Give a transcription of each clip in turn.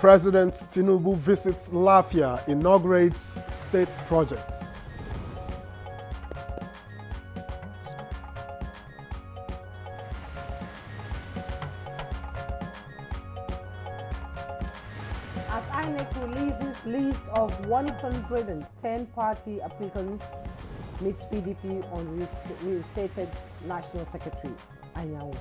President Tinubu visits Lafia, inaugurates state projects. As INEC releases list of 110 party applicants, meets PDP on reinstated National Secretary Anyanwu.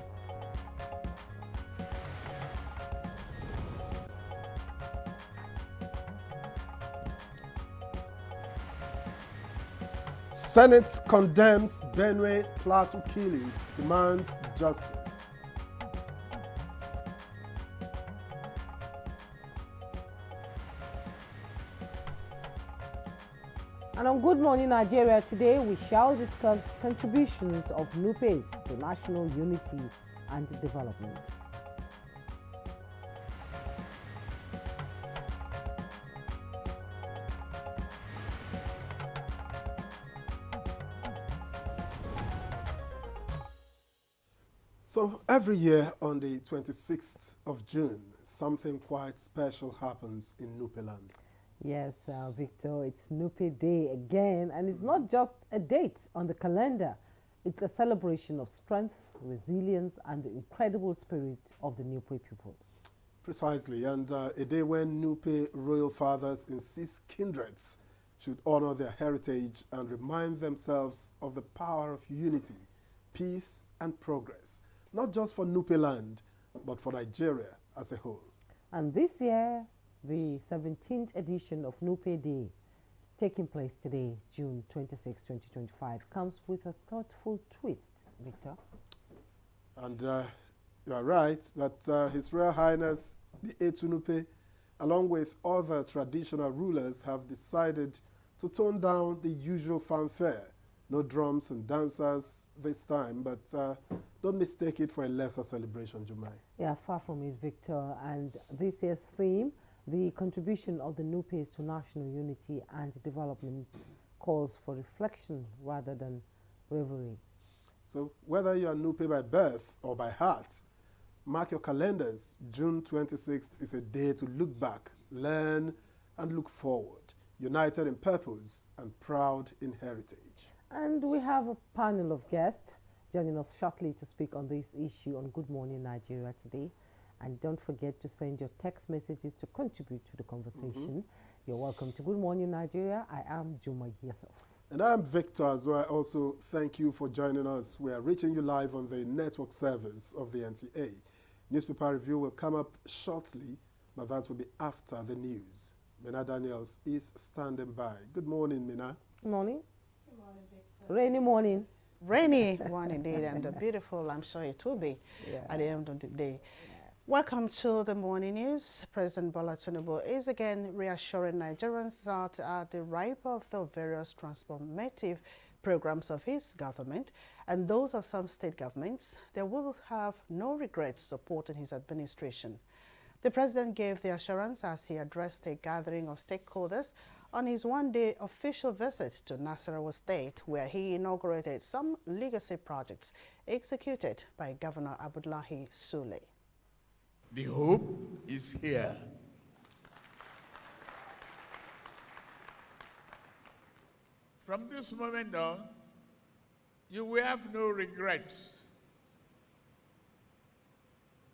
Senate condemns Benue Plateau killings, demands justice. And on Good Morning Nigeria today, we shall discuss contributions of Nupes to national unity and development. So every year on the 26th of June, something quite special happens in Nupeland. Yes, Victor, it's Nupe Day again, and it's not just a date on the calendar. It's a celebration of strength, resilience, and the incredible spirit of the Nupe people. Precisely, and a day when Nupe royal fathers insist kindreds should honor their heritage and remind themselves of the power of unity, peace, and progress, not just for Nupeland, but for Nigeria as a whole. And this year, the 17th edition of Nupe Day, taking place today, June 26, 2025, comes with a thoughtful twist, Victor. And you are right, but His Royal Highness, the Etunupe, along with other traditional rulers, have decided to tone down the usual fanfare. No drums and dancers this time, but don't mistake it for a lesser celebration, Jumai. Yeah, far from it, Victor. And this year's theme, the contribution of the Nupes to national unity and development, calls for reflection rather than revelry. So whether you are Nupe by birth or by heart, mark your calendars. June 26th is a day to look back, learn, and look forward, united in purpose and proud in heritage. And we have a panel of guests joining us shortly to speak on this issue on Good Morning Nigeria today. And don't forget to send your text messages to contribute to the conversation. You're welcome to Good Morning Nigeria. I am Juma Yusuf. And I'm Victor as well. Also, thank you for joining us. We are reaching you live on the network servers of the NTA. Newspaper review will come up shortly, but that will be after the news. Mina Daniels is standing by. Good morning, Mina. Good morning. Good morning, Victor. Rainy morning. Rainy one indeed, and beautiful, I'm sure it will be at the end of the day. Welcome to the morning news. President Bola Tinubu is again reassuring Nigerians that at the ripe of the various transformative programs of his government and those of some state governments, they will have no regrets supporting his administration. The president gave the assurance as he addressed a gathering of stakeholders on his one-day official visit to Nasarawa State, where he inaugurated some legacy projects executed by Governor Abdullahi Sule. The hope is here. From this moment on, you will have no regrets.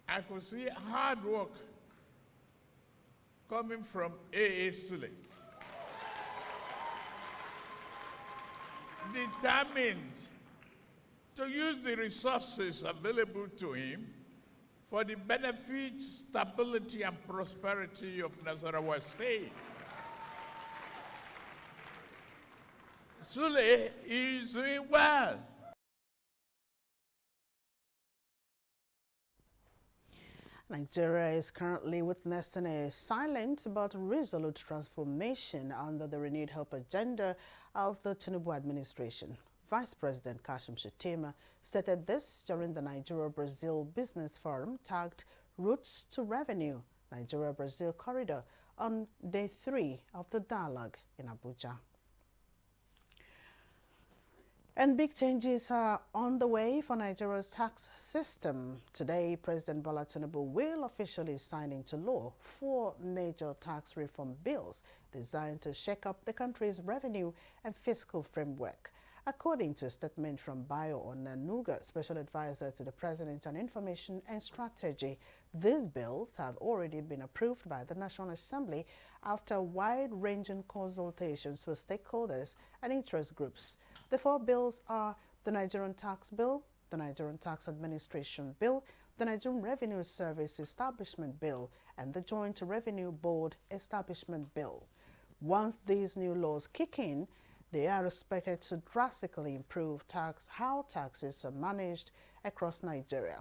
I could see hard work coming from A.A. Sule. Determined to use the resources available to him for the benefit, stability, and prosperity of Nasarawa State. Sule is doing well. Nigeria is currently witnessing a silent but resolute transformation under the renewed hope agenda of the Tinubu administration. Vice President Kashim Shettima stated this during the Nigeria-Brazil Business Forum tagged Roots to Revenue, Nigeria-Brazil Corridor on day 3 of the dialogue in Abuja. And big changes are on the way for Nigeria's tax system. Today, President Bola Tinubu will officially sign into law 4 major tax reform bills designed to shake up the country's revenue and fiscal framework. According to a statement from Bayo Onanuga, Special Advisor to the President on Information and Strategy, these bills have already been approved by the National Assembly after wide-ranging consultations with stakeholders and interest groups. The 4 bills are the Nigerian Tax Bill, the Nigerian Tax Administration Bill, the Nigerian Revenue Service Establishment Bill, and the Joint Revenue Board Establishment Bill. Once these new laws kick in, they are expected to drastically improve how taxes are managed across Nigeria.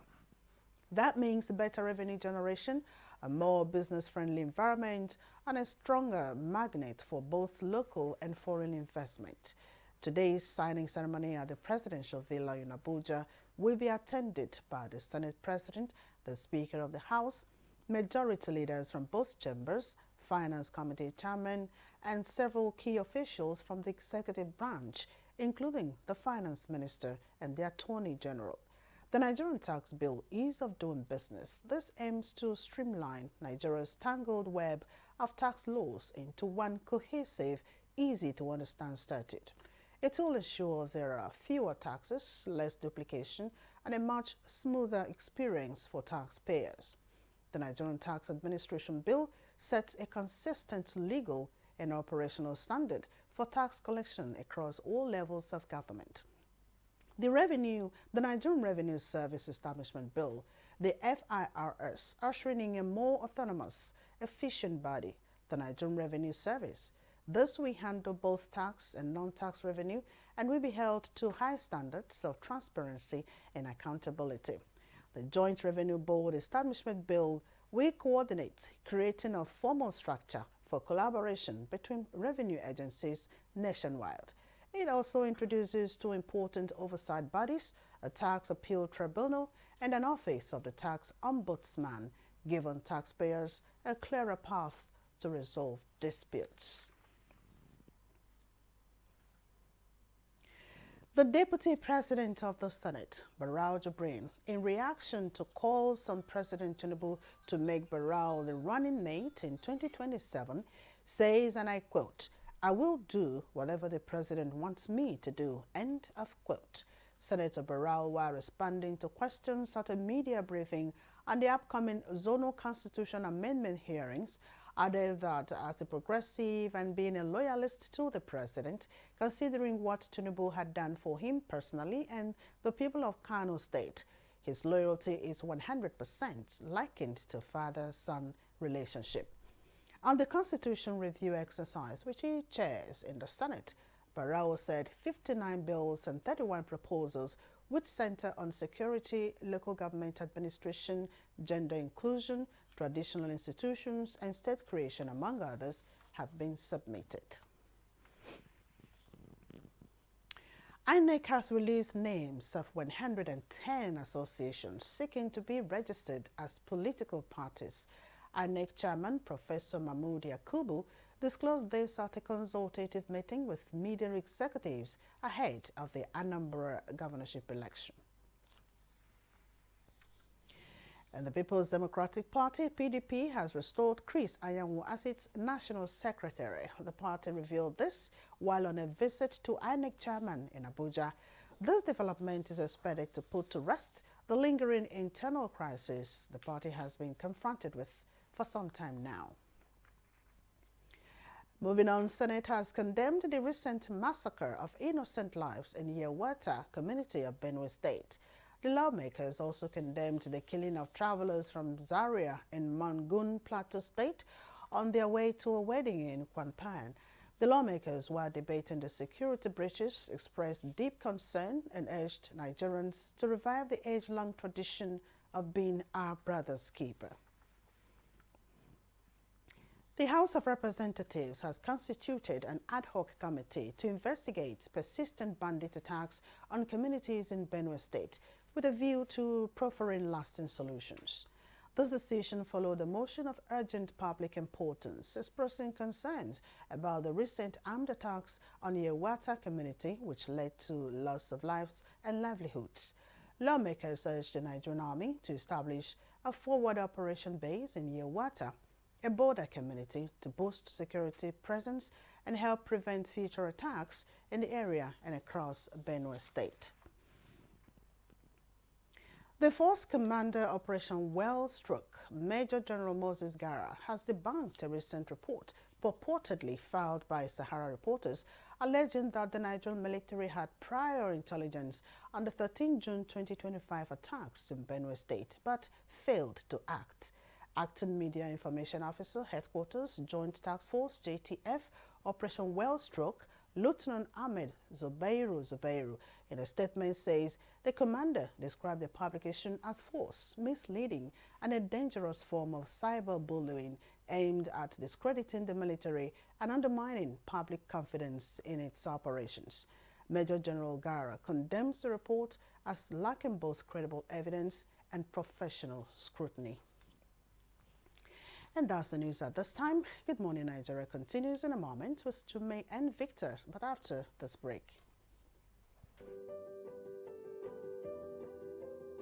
That means better revenue generation, a more business-friendly environment, and a stronger magnet for both local and foreign investment. Today's signing ceremony at the Presidential Villa in Abuja will be attended by the Senate President, the Speaker of the House, majority leaders from both chambers, Finance Committee Chairman, and several key officials from the executive branch, including the Finance Minister and the Attorney General. The Nigerian Tax Bill Ease of Doing Business. This aims to streamline Nigeria's tangled web of tax laws into one cohesive, easy-to-understand statute. It will ensure there are fewer taxes, less duplication, and a much smoother experience for taxpayers. The Nigerian Tax Administration Bill sets a consistent legal and operational standard for tax collection across all levels of government. The Nigerian Revenue Service Establishment Bill, the FIRS, ushering in a more autonomous, efficient body, the Nigerian Revenue Service. This will handle both tax and non-tax revenue and will be held to high standards of transparency and accountability. The Joint Revenue Board Establishment Bill will coordinate creating a formal structure for collaboration between revenue agencies nationwide. It also introduces 2 important oversight bodies, a tax appeal tribunal and an office of the tax ombudsman, giving taxpayers a clearer path to resolve disputes. The Deputy President of the Senate, Barau Jibrin, in reaction to calls on President Tinubu to make Barau the running mate in 2027, says, and I quote, "I will do whatever the President wants me to do," end of quote. Senator Barau, while responding to questions at a media briefing on the upcoming Zonal Constitution Amendment hearings, added that as a progressive and being a loyalist to the President, considering what Tinubu had done for him personally and the people of Kano State, his loyalty is 100% likened to father-son relationship. On the Constitution review exercise, which he chairs in the Senate, Barau said 59 bills and 31 proposals would center on security, local government administration, gender inclusion, traditional institutions, and state creation, among others, have been submitted. INEC has released names of 110 associations seeking to be registered as political parties. INEC Chairman Professor Mahmood Yakubu disclosed this at a consultative meeting with media executives ahead of the Anambra governorship election. And the People's Democratic Party, PDP, has restored Chris Anyanwu as its national secretary. The party revealed this while on a visit to INEC chairman in Abuja. This development is expected to put to rest the lingering internal crisis the party has been confronted with for some time now. Moving on, Senate has condemned the recent massacre of innocent lives in Yewata community of Benue State. The lawmakers also condemned the killing of travelers from Zaria in Mangun Plateau State on their way to a wedding in Kwanpan. The lawmakers, while debating the security breaches, expressed deep concern and urged Nigerians to revive the age-long tradition of being our brother's keeper. The House of Representatives has constituted an ad hoc committee to investigate persistent bandit attacks on communities in Benue State with a view to proffering lasting solutions. This decision followed a motion of urgent public importance, expressing concerns about the recent armed attacks on the Yewata community, which led to loss of lives and livelihoods. Lawmakers urged the Nigerian Army to establish a forward operation base in Yewata, a border community, to boost security presence and help prevent future attacks in the area and across Benue State. The Force Commander Operation Wellstroke, Major General Moses Gara, has debunked a recent report purportedly filed by Sahara reporters alleging that the Nigerian military had prior intelligence on the 13 June 2025 attacks in Benue State, but failed to act. Acting Media Information Officer, Headquarters, Joint Task Force, JTF, Operation Wellstroke, Lieutenant Ahmed Zubairu, in a statement says the commander described the publication as false, misleading, and a dangerous form of cyberbullying aimed at discrediting the military and undermining public confidence in its operations. Major General Gara condemns the report as lacking both credible evidence and professional scrutiny. And that's the news at this time. Good Morning Nigeria continues in a moment with Jume and Victor, but after this break.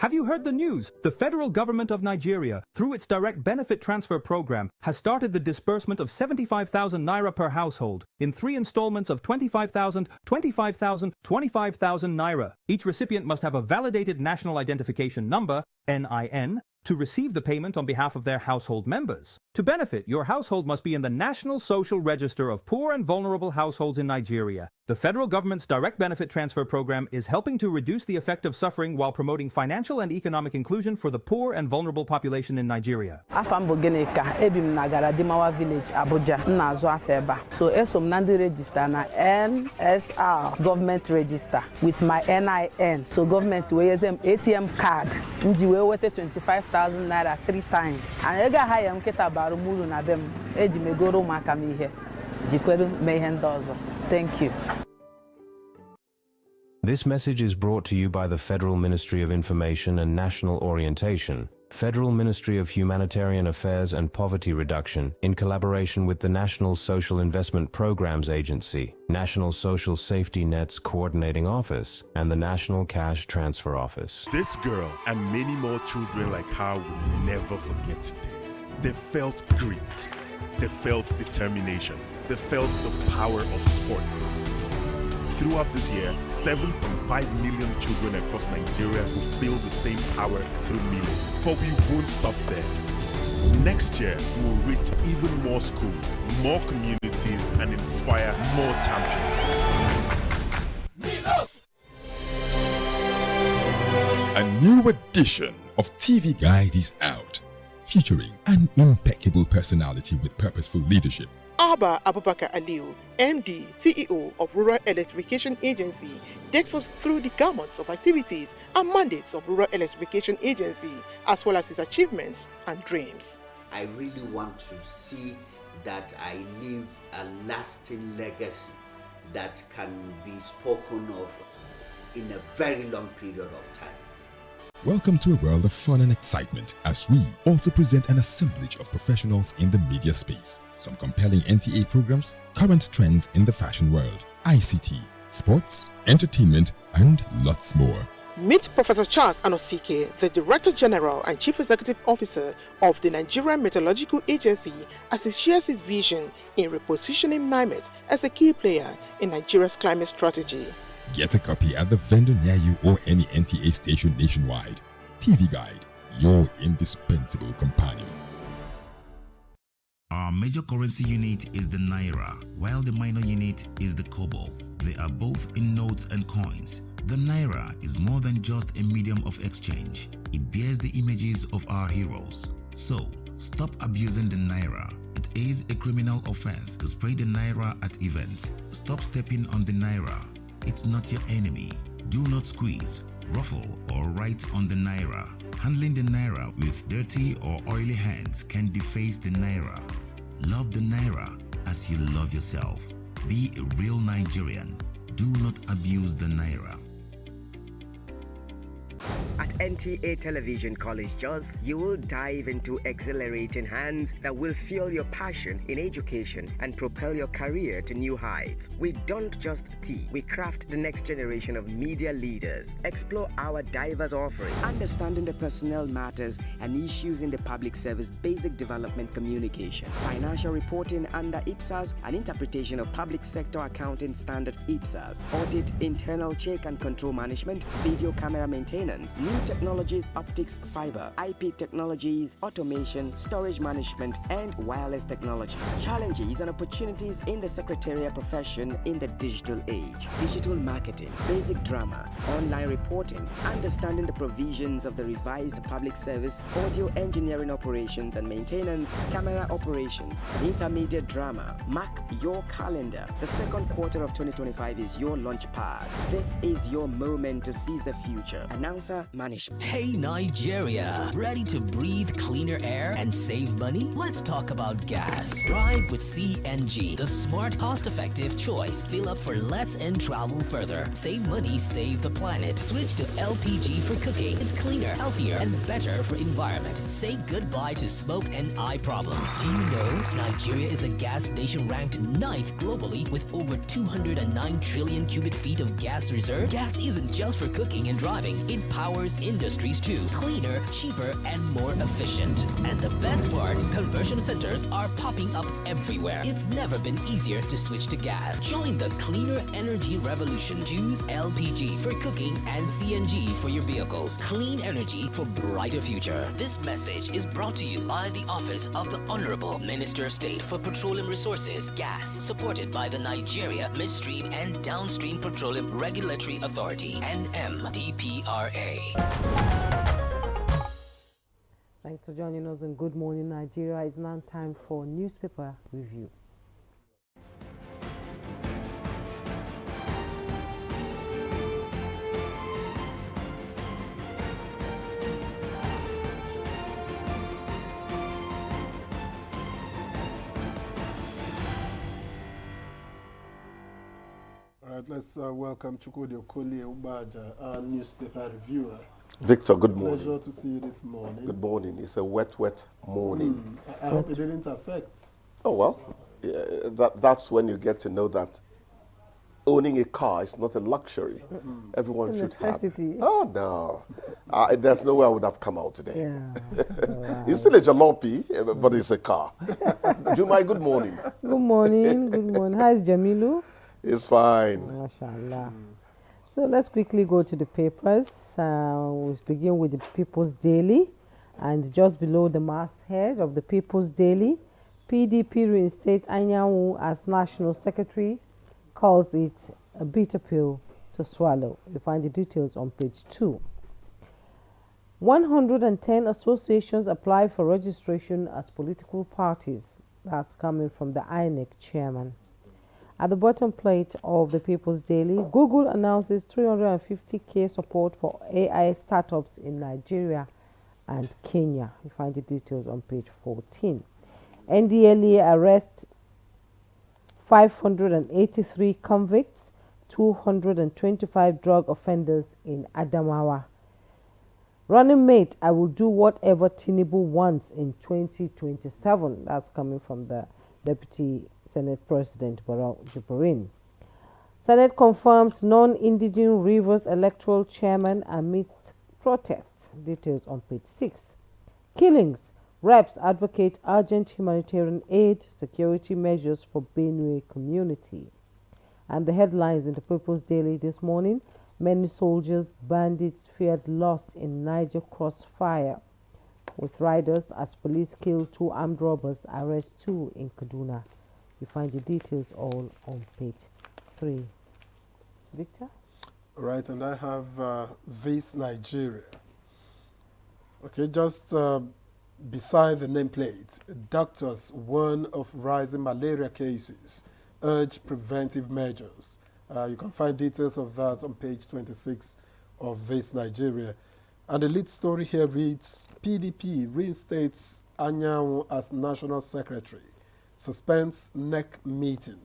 Have you heard the news? The federal government of Nigeria, through its direct benefit transfer program, has started the disbursement of 75,000 naira per household in 3 installments of 25,000, 25,000, 25,000 naira. Each recipient must have a validated national identification number, NIN, to receive the payment on behalf of their household members. To benefit, your household must be in the National Social Register of Poor and Vulnerable Households in Nigeria. The federal government's direct benefit transfer program is helping to reduce the effect of suffering while promoting financial and economic inclusion for the poor and vulnerable population in Nigeria. Afam Bogeneka, Ebim Nagara Dimawa Village, Abuja, Nazo Afeba. So Esom Nandi register na NSR government register with my NIN. So government we use ATM card. Nji we wete 25,000 naira 3 times. And ega hayam kita barumulu na dem eji megoro makamihe. Jikweru mehendozo. Thank you. This message is brought to you by the Federal Ministry of Information and National Orientation, Federal Ministry of Humanitarian Affairs and Poverty Reduction, in collaboration with the National Social Investment Programs Agency, National Social Safety Net's Coordinating Office, and the National Cash Transfer Office. This girl and many more children like her will never forget today. They felt grit. They felt determination. They felt the power of sport. Throughout this year, 7.5 million children across Nigeria will feel the same power through Milo. But we won't stop there. Next year, we'll reach even more schools, more communities, and inspire more champions. Milo! A new edition of TV Guide is out, featuring an impeccable personality with purposeful leadership. Abba Abubakar Aliu, MD, CEO of Rural Electrification Agency, takes us through the gamut of activities and mandates of Rural Electrification Agency, as well as its achievements and dreams. I really want to see that I leave a lasting legacy that can be spoken of in a very long period of time. Welcome to a world of fun and excitement as we also present an assemblage of professionals in the media space. Some compelling NTA programs, current trends in the fashion world, ICT, sports, entertainment, and lots more. Meet Professor Charles Anosike, the Director General and Chief Executive Officer of the Nigerian Meteorological Agency, as he shares his vision in repositioning NIMET as a key player in Nigeria's climate strategy. Get a copy at the vendor near you or any NTA station nationwide. TV Guide, your indispensable companion. Our major currency unit is the Naira, while the minor unit is the Kobo. They are both in notes and coins. The Naira is more than just a medium of exchange. It bears the images of our heroes. So, stop abusing the Naira. It is a criminal offense to spray the Naira at events. Stop stepping on the Naira. It's not your enemy. Do not squeeze, ruffle, or write on the Naira. Handling the Naira with dirty or oily hands can deface the Naira. Love the Naira as you love yourself. Be a real Nigerian. Do not abuse the Naira. At NTA Television College Jos, you will dive into exhilarating hands that will fuel your passion in education and propel your career to new heights. We don't just teach, we craft the next generation of media leaders. Explore our diverse offering, understanding the personnel matters and issues in the public service, basic development communication, financial reporting under IPSAS, and interpretation of public sector accounting standard IPSAS, audit, internal check and control management, video camera maintenance, new technologies, optics, fiber, IP technologies, automation, storage management, and wireless technology. Challenges and opportunities in the secretarial profession in the digital age. Digital marketing, basic drama, online reporting, understanding the provisions of the revised public service, audio engineering operations and maintenance, camera operations, and intermediate drama. Mark your calendar. The second quarter of 2025 is your launch pad. This is your moment to seize the future. Announcer management. Hey Nigeria, ready to breathe cleaner air and save money? Let's talk about gas. Drive with CNG, the smart, cost-effective choice. Fill up for less and travel further. Save money, save the planet. Switch to LPG for cooking. It's cleaner, healthier, and better for environment. Say goodbye to smoke and eye problems. Do you know Nigeria is a gas nation ranked 9th globally with over 209 trillion cubic feet of gas reserve? Gas isn't just for cooking and driving. It powers industries too. Cleaner, cheaper, and more efficient. And the best part, conversion centers are popping up everywhere. It's never been easier to switch to gas. Join the cleaner energy revolution. Choose LPG for cooking and CNG for your vehicles. Clean energy for brighter future. This message is brought to you by the Office of the Honorable Minister of State for Petroleum Resources, Gas, supported by the Nigeria Midstream and Downstream Petroleum Regulatory Authority, NMDPRA. Thanks for joining us in Good Morning Nigeria. It's now time for newspaper review. All right, let's welcome Chukwudi Okoli Ubaja, our newspaper reviewer. Victor, good morning. Pleasure to see you this morning. Good morning. It's a wet morning. I hope it didn't affect. Oh, well, yeah, that's when you get to know that owning a car is not a luxury. Everyone should have. Oh, no. There's no way I would have come out today. Yeah. Wow. It's still a jalopy, but it's a car. Jumai, good morning. Good morning. Good morning. How is Jamilu? It's fine. MashaAllah. So let's quickly go to the papers. We'll begin with the People's Daily. And just below the masthead of the People's Daily, PDP reinstates Anyanwu as National Secretary, calls it a bitter pill to swallow. You find the details on page 2. 110 associations apply for registration as political parties. That's coming from the INEC chairman. At the bottom plate of the People's Daily, Google announces 350k support for AI startups in Nigeria and Kenya. You find the details on page 14. NDLEA arrests 583 convicts, 225 drug offenders in Adamawa. Running mate, I will do whatever Tinubu wants in 2027. That's coming from the Deputy Senate President Barrow Jibrin. Senate confirms non-indigenous Rivers electoral chairman amidst protests. Details on page 6. Killings. Reps advocate urgent humanitarian aid, security measures for Benue community. And the headlines in the People's Daily this morning: many soldiers, bandits feared lost in Niger crossfire. With riders as police kill 2 armed robbers, arrest 2 in Kaduna. You find the details all on page 3. Victor? Right, and I have This Nigeria. Okay, just beside the nameplate, doctors warn of rising malaria cases, urge preventive measures. You can find details of that on page 26 of This Nigeria. And the lead story here reads, PDP reinstates Anyanwu as National Secretary, suspends NEC meeting.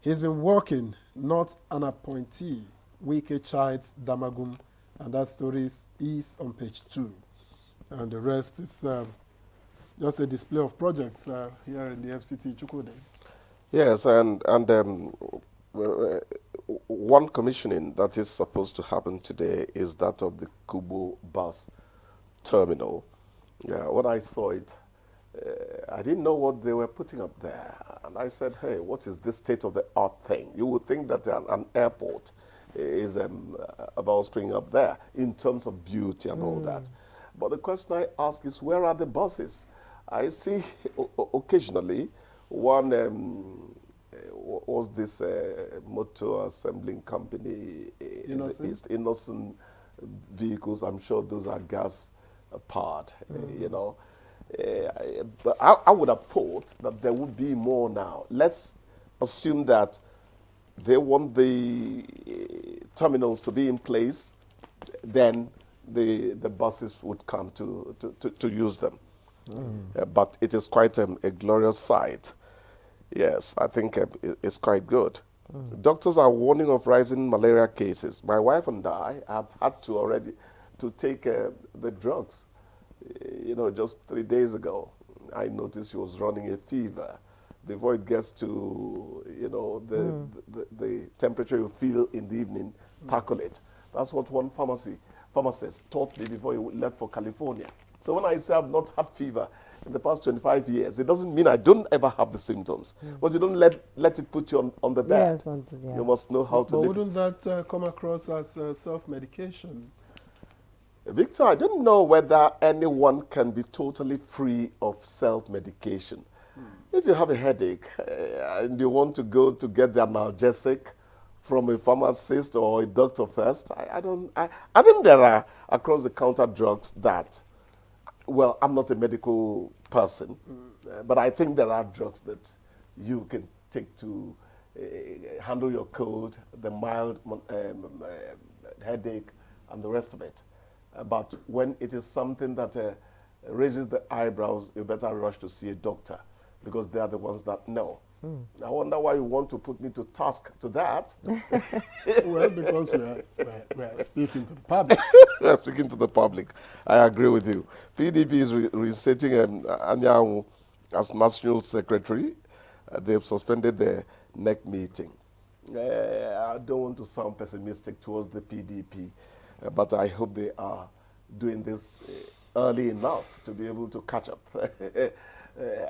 He's been working, not an appointee, Wike chides Damagum And that story is on page 2. And the rest is just a display of projects here in the FCT Chukwude. Yes, and one commissioning that is supposed to happen today is that of the Kubo bus terminal. Yeah, when I saw it, I didn't know what they were putting up there. And I said, hey, what is this state-of-the-art thing? You would think that an airport is about springing up there in terms of beauty and all that. But the question I ask is, where are the buses? I see occasionally one was this motor assembling company in the East, Innocent Vehicles. I'm sure those are gas powered, you know. But I would have thought that there would be more now. Let's assume that they want the terminals to be in place, then the buses would come to use them. But it is quite a glorious sight. Yes, I think it's quite good. Doctors are warning of rising malaria cases. My wife and I have had to already to take the drugs. You know, just 3 days ago, I noticed she was running a fever. Before it gets to, you know, the temperature you feel in the evening, tackle it. That's what one pharmacist taught me before he left for California. So when I say I've not had fever in the past 25 years, it doesn't mean I don't ever have the symptoms. But you don't let it put you on the bed. Yes, you must know how to live. But wouldn't that come across as self-medication? Victor, I don't know whether anyone can be totally free of self-medication. If you have a headache and you want to go to get the analgesic from a pharmacist or a doctor first, I think there are across-the-counter drugs that, well, I'm not a medical person, but I think there are drugs that you can take to handle your cold, the mild headache, and the rest of it. But when it is something that raises the eyebrows, you better rush to see a doctor, because they are the ones that know. I wonder why you want to put me to task to that. Well, because we're speaking to the public. We're speaking to the public. I agree with you. PDP is reinstating Anyanwu as National Secretary. They've suspended the NEC meeting. I don't want to sound pessimistic towards the PDP, but I hope they are doing this early enough to be able to catch up.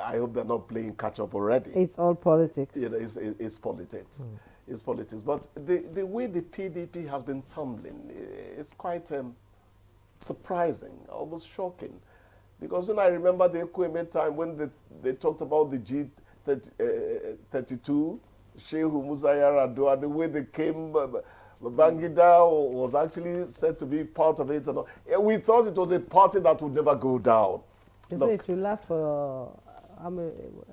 I hope they're not playing catch up already. It's all politics. Yeah, it's politics. It's politics. But the way the PDP has been tumbling is quite surprising, almost shocking. Because when I remember the Ekweme time when they talked about the G32, Shehu Musayar Adua, the way they came, Babangida was actually said to be part of it. And all. We thought it was a party that would never go down. So it will last for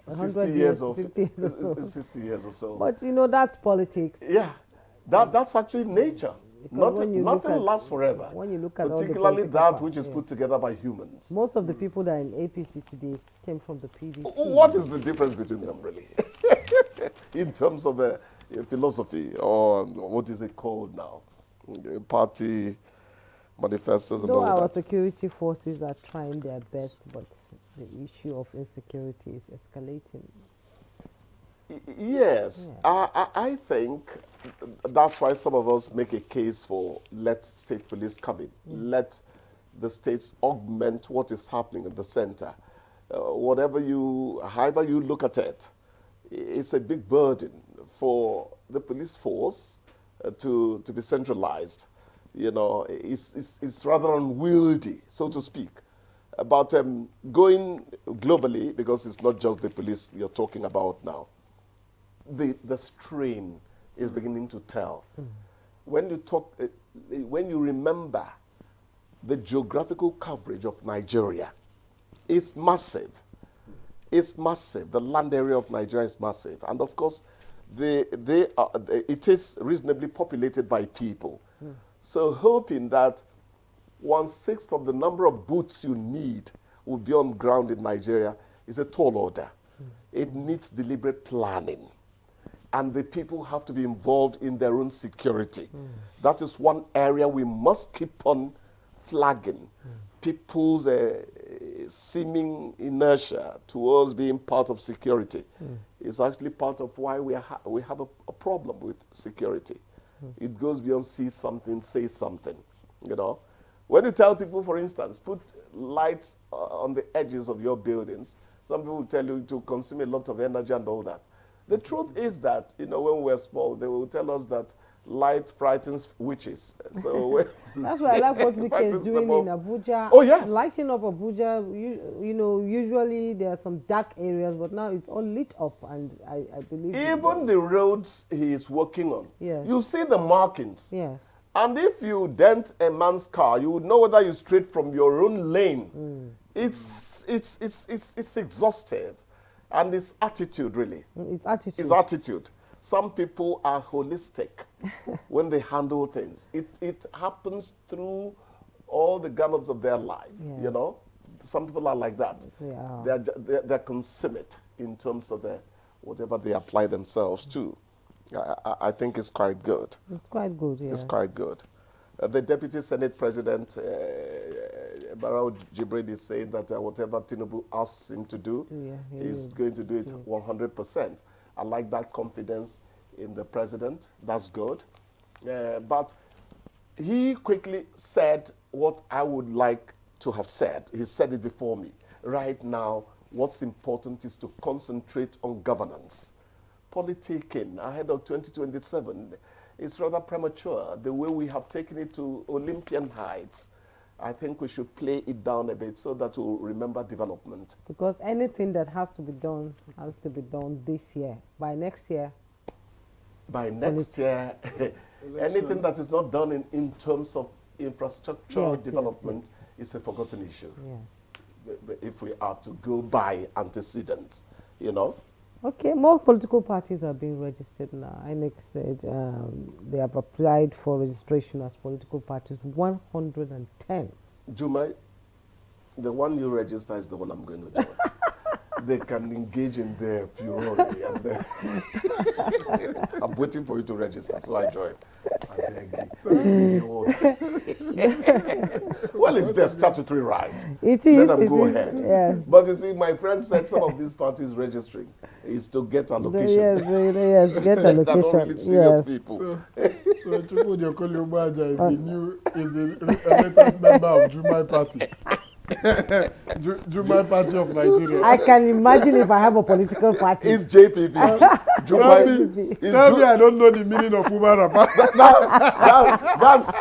60 years or 50 years or so. 60 years or so. But you know, that's politics. Yeah, that's actually nature. Nothing lasts forever. When you look at particularly that which is put together by humans. Most of the people that are in APC today came from the PDP. What is the difference between them, really? In terms of philosophy, or what is it called now? Party manifestos and all that. Our security forces are trying their best, but the issue of insecurity is escalating. Yes, I think that's why some of us make a case for let state police come in. Let the states augment what is happening in the center. However you look at it, it's a big burden for the police force to be centralized. You know, it's rather unwieldy, so to speak. But going globally, because it's not just the police you're talking about now, the strain is beginning to tell. When you remember the geographical coverage of Nigeria, it's massive. It's massive. The land area of Nigeria is massive. And of course, it is reasonably populated by people. So hoping that 1/6 of the number of boots you need will be on ground in Nigeria is a tall order. It needs deliberate planning. and the people have to be involved in their own security. That is one area we must keep on flagging. People's seeming inertia towards being part of security is actually part of why we have a problem with security. It goes beyond see something, say something, you know. When you tell people, for instance, put lights on the edges of your buildings, some people will tell you to consume a lot of energy and all that. The truth is that, you know, when we were small, they will tell us that light frightens witches. So that's why I like what we can doing in Abuja. Oh, yes. Lighting up Abuja, you know, usually there are some dark areas, but now it's all lit up, and I believe... Even the roads he is working on, yes. You see the markings. Yes. And if you dent a man's car, you would know whether you straight from your own lane. It's exhaustive. And it's attitude, really. It's attitude. It's attitude. Some people are holistic when they handle things. It happens through all the gamut of their life, you know. Some people are like that. They're consummate in terms of whatever they apply themselves to. I think it's quite good. It's quite good, yeah. It's quite good. The Deputy Senate President, Barrow Jibril, is saying that whatever Tinubu asks him to do, he's going to do it 100%. I like that confidence in the president. That's good. But he quickly said what I would like to have said. He said it before me. Right now, what's important is to concentrate on governance. Politicking ahead of 2027 is rather premature. The way we have taken it to Olympian heights, I think we should play it down a bit so that we'll remember development. Because anything that has to be done this year. By next year. By next year, anything that is not done in terms of infrastructural development is a forgotten issue. Yes. If we are to go by antecedents, you know. Okay, more political parties are being registered now. INEC said they have applied for registration as political parties, 110. Jumai, the one you register is the one I'm going to join. They can engage in their furore. I'm waiting for you to register, so I join. I beg you. Well, it's their statutory right. It is. Let them go ahead. Yes. But you see, my friend said some of these parties registering is to get allocation. Yes, get allocation. They're not really serious people. So Chukwudi Okoli-Ogbaja is the latest member of Jumai Party. Jumai Party of Nigeria. I can imagine if I have a political party. It's JPP. Tell me I don't know the meaning of woman rapper. That's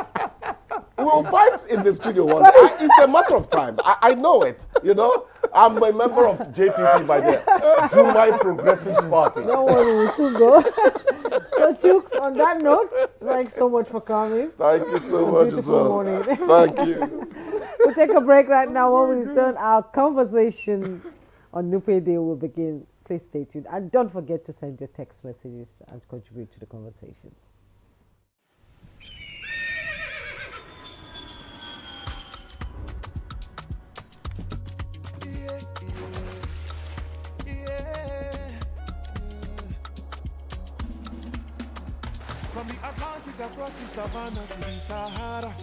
we'll fight in the studio one day. It's a matter of time. I know it, you know. I'm a member of JPP by the Jumai Progressive Party. Don't worry, we should go. So, Chooks, on that note, thanks so much for coming. Thank you so much as well. Morning. Thank you. We'll take a break right now. When we return, our conversation on Nupes Day will begin. Please stay tuned. And don't forget to send your text messages and contribute to the conversation. From the Atlantic across the savannah to the Sahara,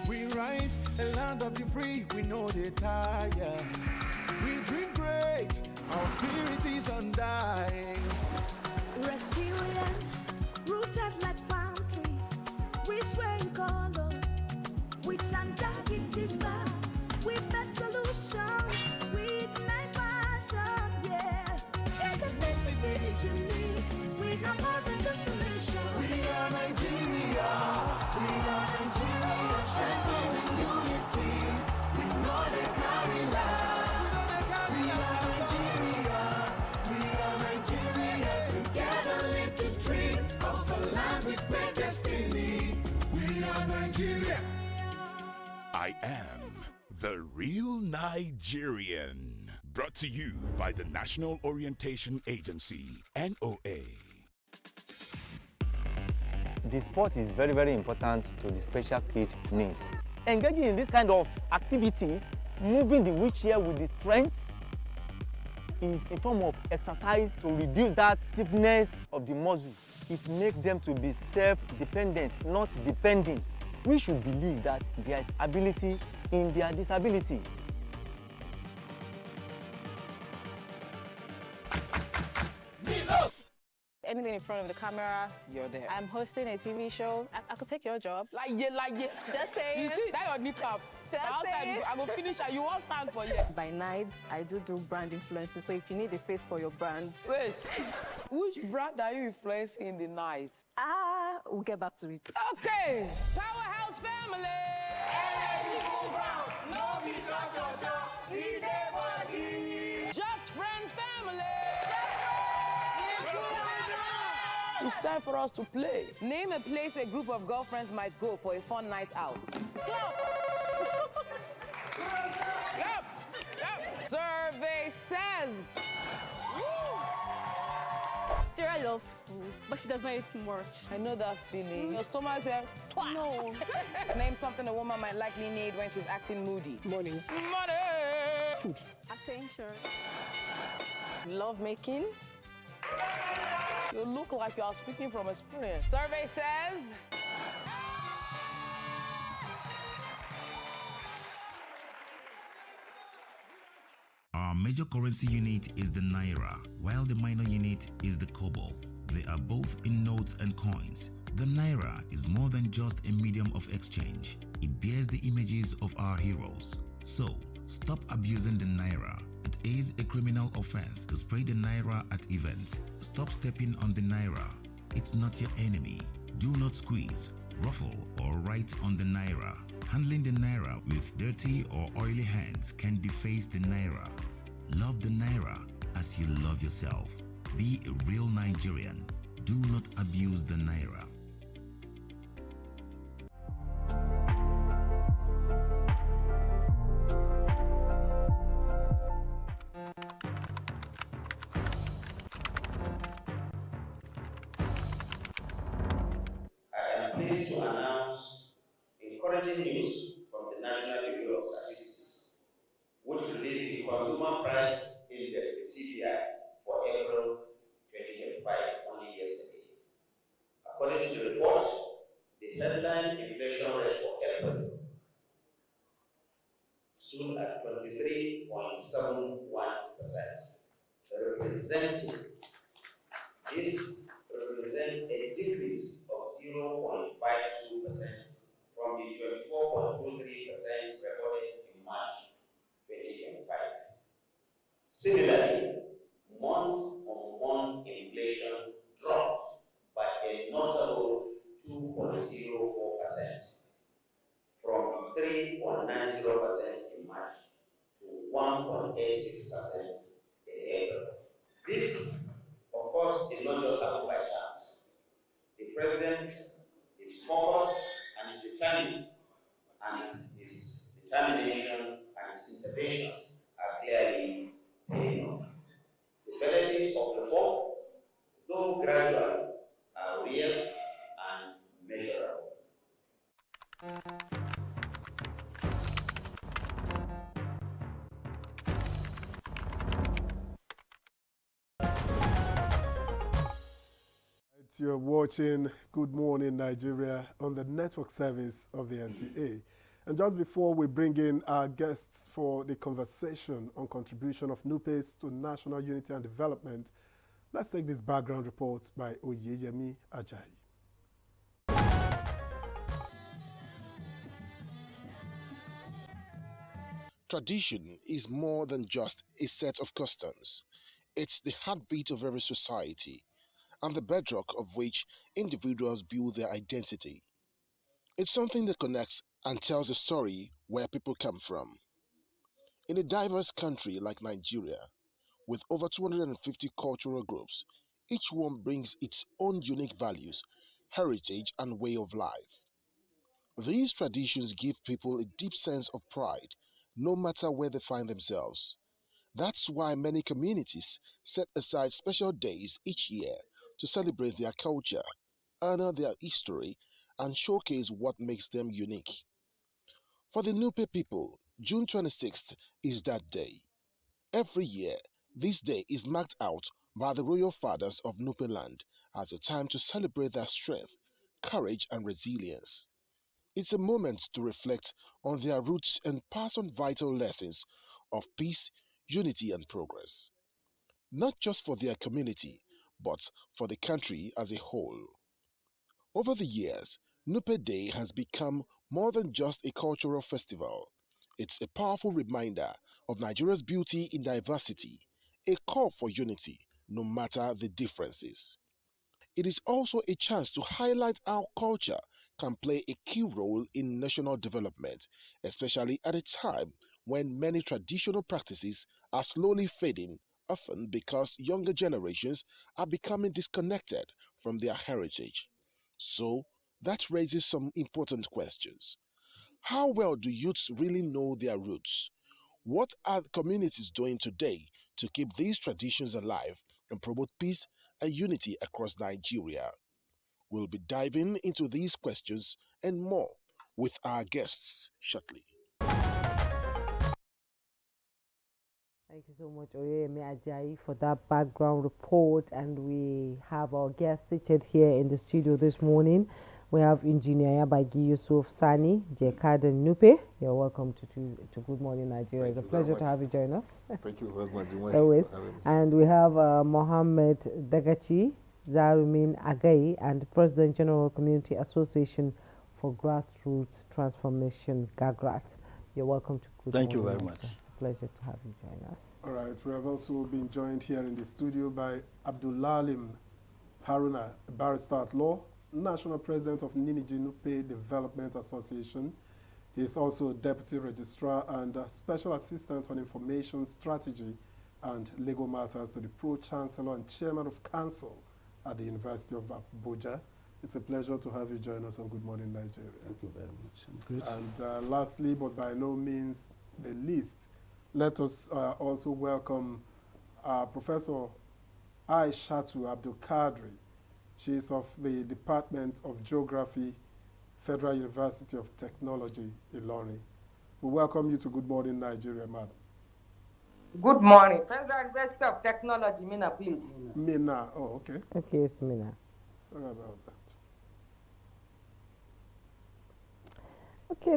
we rise, a land of the free, we know they tire. We dream great, our spirit is undying. Resilient, rooted like palm tree, we sway in colors, with undying demand. We bet solutions, we ignite passion, yeah. Ethnicity is unique, we have more than destination. We are Nigeria, strengthening unity. We know they carry lives. We are Nigeria, together live the dream of a land with great destiny. We are Nigeria. I am the real Nigerian. Brought to you by the National Orientation Agency, NOA. The sport is very, very important to the special kid needs. Engaging in this kind of activities, moving the wheelchair with the strength, is a form of exercise to reduce that stiffness of the muscle. It makes them to be self-dependent, not depending. We should believe that there is ability in their disabilities. Anything in front of the camera, you're there. I'm hosting a TV show. I could take your job. Like yeah. Just saying. You see, that your kneecap. Saying. I go finish and you won't stand for you. By night, I do brand influencing. So if you need a face for your brand. Wait, which brand are you influencing in the night? We'll get back to it. Okay, Powerhouse Family. Just Friends Family. It's time for us to play. Name a place a group of girlfriends might go for a fun night out. Yep. Survey says. Sarah loves food, but she does not eat much. I know that feeling. Your stomach says, no. Name something a woman might likely need when she's acting moody. Money. Money. Food. Attention. Love making. You look like you are speaking from experience. Survey says. Our major currency unit is the Naira, while the minor unit is the Kobo. They are both in notes and coins. The Naira is more than just a medium of exchange. It bears the images of our heroes. So, stop abusing the Naira. It is a criminal offense to spray the Naira at events. Stop stepping on the Naira. It's not your enemy. Do not squeeze, ruffle, or write on the Naira. Handling the Naira with dirty or oily hands can deface the Naira. Love the Naira as you love yourself. Be a real Nigerian. Do not abuse the Naira. Pleased to announce encouraging news from the National Bureau of Statistics, which released the Consumer Price Index, the CPI, for April 2025 only yesterday. According to the report, the headline inflation rate for April stood at 23.71%, this represents a decrease of 0.52% from the 24.23% recorded in March 2025. Similarly, month-on-month inflation dropped by a notable 2.04% from 3.90% in March to 1.86% in April. This, of course, did not just happen by chance. The president is focused and is determined, and his determination and his interventions are clearly paying off. The benefits of reform, though gradual, are real and measurable. You're watching Good Morning Nigeria on the network service of the NTA. And just before we bring in our guests for the conversation on contribution of Nupes to national unity and development, let's take this background report by Oyeyemi Ajayi. Tradition is more than just a set of customs. It's the heartbeat of every society, and the bedrock of which individuals build their identity. It's something that connects and tells a story where people come from. In a diverse country like Nigeria, with over 250 cultural groups, each one brings its own unique values, heritage, and way of life. These traditions give people a deep sense of pride, no matter where they find themselves. That's why many communities set aside special days each year to celebrate their culture, honor their history, and showcase what makes them unique. For the Nupe people, June 26th is that day. Every year, This day is marked out by the royal fathers of Nupe land as a time to celebrate their strength, courage, and resilience. It's a moment to reflect on their roots and pass on vital lessons of peace, unity, and progress, not just for their community, but for the country as a whole. Over the years, Nupe Day has become more than just a cultural festival. It's a powerful reminder of Nigeria's beauty in diversity, a call for unity, no matter the differences. It is also a chance to highlight how culture can play a key role in national development, especially at a time when many traditional practices are slowly fading, often because younger generations are becoming disconnected from their heritage. So, that raises some important questions. How well do youths really know their roots? What are the communities doing today to keep these traditions alive and promote peace and unity across Nigeria? We'll be diving into these questions and more with our guests shortly. Thank you so much, Oyemi Ajayi, for that background report. And we have our guests seated here in the studio this morning. We have Engineer Yabagi Yusuf Sani, Jekad and Nupe. You're welcome to Good Morning Nigeria. It's a pleasure to have you join us. Thank you very much. Always. And we have Mohammed Dagachi, Zarumin Agai, and President General Community Association for Grassroots Transformation, GAGRAT. You're welcome to Good Thank you Morning very Nigeria. much. It's a pleasure to have you join us. All right, we have also been joined here in the studio by Abdulalim Haruna, a barrister at law, National President of Niniji Nupe Development Association. He is also Deputy Registrar and Special Assistant on Information Strategy and Legal Matters to the Pro-Chancellor and Chairman of Council at the University of Abuja. It's a pleasure to have you join us on Good Morning Nigeria. Thank you very much. I'm good. And lastly, but by no means the least, let us also welcome Professor Aishatu Abdul Kadri. She is of the Department of Geography, Federal University of Technology, Ilorin. We welcome you to Good Morning Nigeria, madam. Good morning. Federal University of Technology, Mina, please. Mina, oh, okay. Okay, it's Mina. Sorry about that. Okay,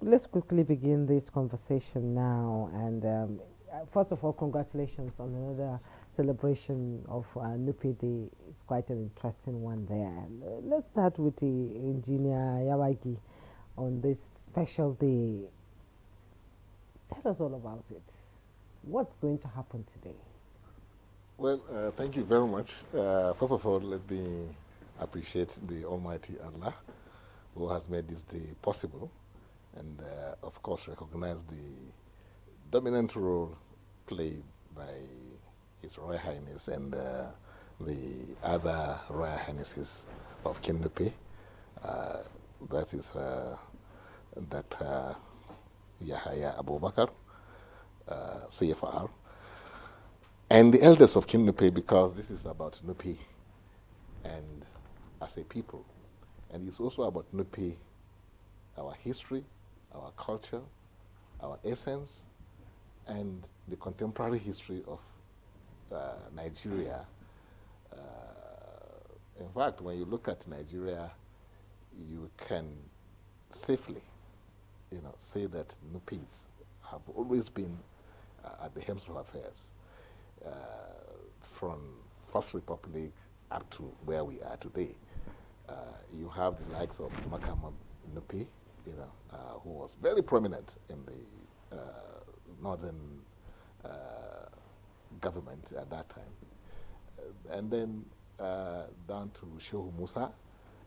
let's quickly begin this conversation now. And first of all, congratulations on another celebration of Nupe Day. It's quite an interesting one there. Let's start with the Engineer Yawagi on this special day. Tell us all about it. What's going to happen today? Well, thank you very much. First of all, let me appreciate the Almighty Allah who has made this day possible, and of course recognize the dominant role played by His Royal Highness and the other Royal Highnesses of Nupe. That is Dr. Yahya Abubakar, CFR, and the elders of Nupe, because this is about Nupe and as a people. And it's also about Nupe, our history, our culture, our essence, and the contemporary history of Nigeria. In fact, when you look at Nigeria, you can safely, say that Nupes have always been at the helms of affairs, from First Republic up to where we are today. You have the likes of Makama Nupe, who was very prominent in the northern government at that time. And then down to Shehu Musa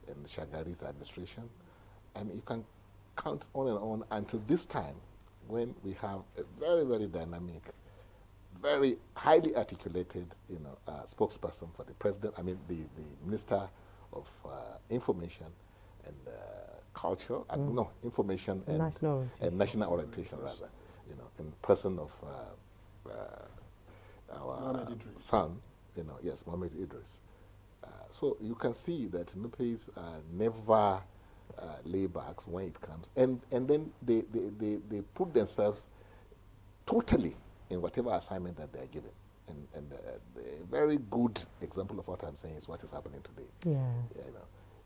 in Shagari's administration. And you can count on until this time, when we have a very, very dynamic, very highly articulated, spokesperson for the president, the Minister of Information and Culture, Information and National Orientation, rather, in person of our son, Mohammed Idris. So you can see that Nupes never lay back when it comes, and then they put themselves totally in whatever assignment that they are given. And a very good example of what I'm saying is what is happening today. Yeah.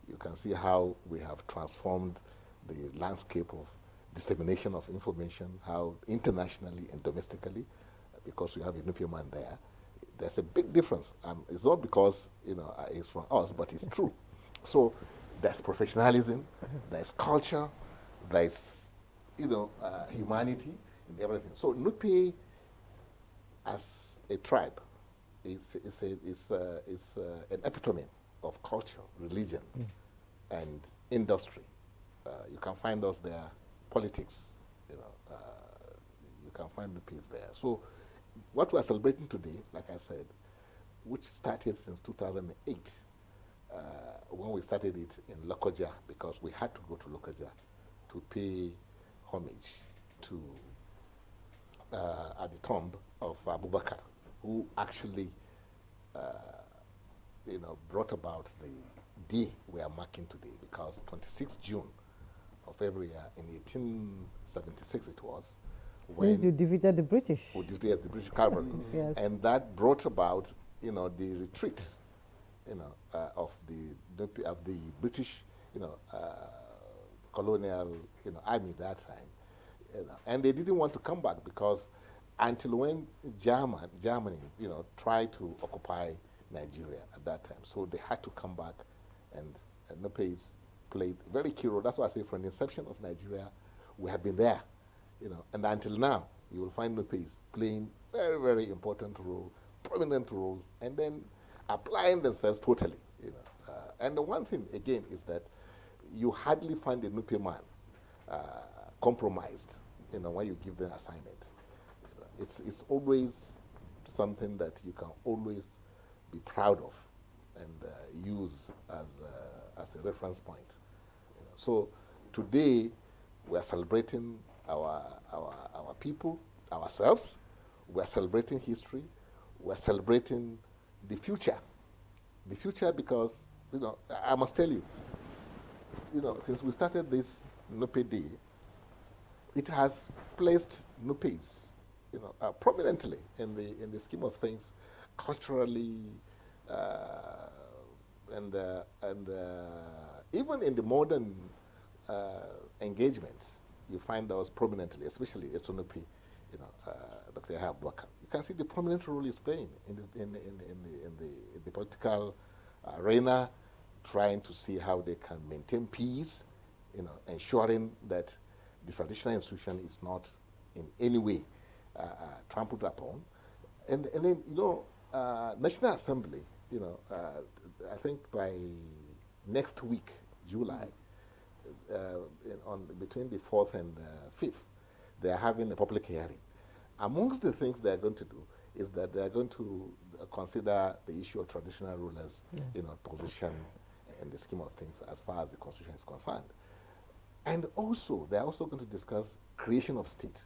You can see how we have transformed the landscape of dissemination of information, how internationally and domestically, because we have a nuclear man there, there's a big difference. It's not because it's from us, but it's true. So there's professionalism, there's culture, there's humanity and everything. So Nupe, as a tribe, is an epitome of culture, religion, and industry. You can find us there, politics. You can find Nupes there. So what we're celebrating today, like I said, which started since 2008, when we started it in Lokoja, because we had to go to Lokoja to pay homage to at the tomb of Abubakar, who actually brought about the day we are marking today, because 26th June of every year, in 1876 it was, Since you defeated the British. Who defeated the British cavalry. Yes. And that brought about, the retreat, of the British, colonial, army that time. And they didn't want to come back, because until when Germany, tried to occupy Nigeria at that time. So they had to come back, and Nupes played a very key role. That's why I say from the inception of Nigeria, we have been there, and until now, you will find Nupes playing very, very important role, prominent roles, and then applying themselves totally, and the one thing, again, is that you hardly find a Nupe man compromised, when you give them assignment. It's always something that you can always be proud of and use as a reference point. So today we are celebrating our people, ourselves. We are celebrating history. We are celebrating the future. The future, because I must tell you, since we started this Nupe Day, it has placed Nupes, prominently in the scheme of things, culturally, and even in the modern engagements, you find us prominently, especially Etunupe, Dr. Yahya Abubakar. You can see the prominent role he's playing in the political arena, trying to see how they can maintain peace, ensuring that the traditional institution is not in any way trampled upon. And then, National Assembly, I think by next week, July, between the 4th and 5th, they are having a public hearing. Amongst the things they are going to do is that they are going to consider the issue of traditional rulers, position in the scheme of things as far as the Constitution is concerned. And also, they are also going to discuss creation of state.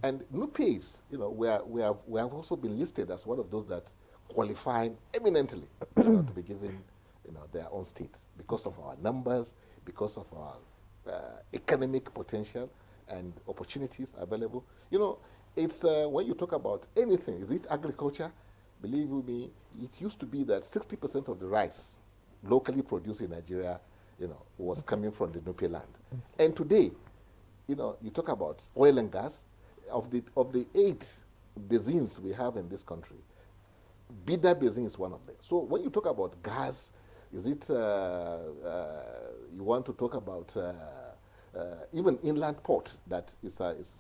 And Nupes, we have also been listed as one of those that qualify eminently, to be given, their own states because of our numbers, because of our economic potential and opportunities available. It's when you talk about anything, is it agriculture? Believe you me, it used to be that 60% of the rice locally produced in Nigeria, was coming from the Nupe land. And today, you talk about oil and gas. Of the 8 basins we have in this country, Bida Basin is one of them. So when you talk about gas, is it you want to talk about even inland port that is that's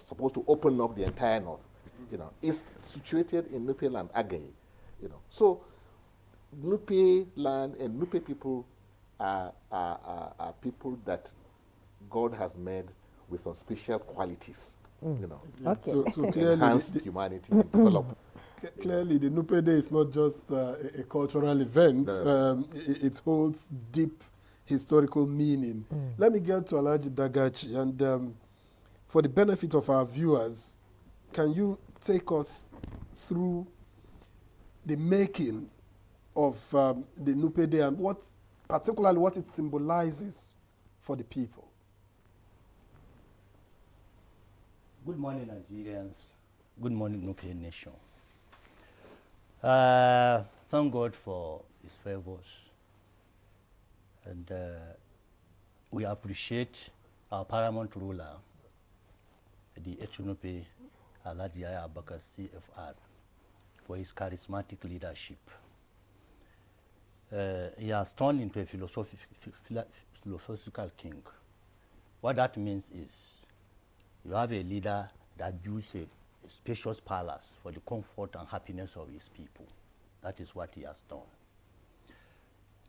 supposed to open up the entire north, is situated in Nupe land, Agaye, So Nupe land and Nupe people are people that God has made with some special qualities, Okay. So to clearly enhance humanity and develop. Clearly, the Nupe Day is not just a cultural event. No. It holds deep historical meaning. Let me get to Alhaji Dagachi, and for the benefit of our viewers, can you take us through the making of the Nupe Day and particularly what it symbolizes for the people? Good morning, Nigerians. Good morning, Nupe Nation. Thank God for His favors. And we appreciate our paramount ruler, the Echunupe Alhaji Abubakar CFR, for his charismatic leadership. He has turned into a philosophical king. What that means is you have a leader that builds a spacious palace for the comfort and happiness of his people. That is what he has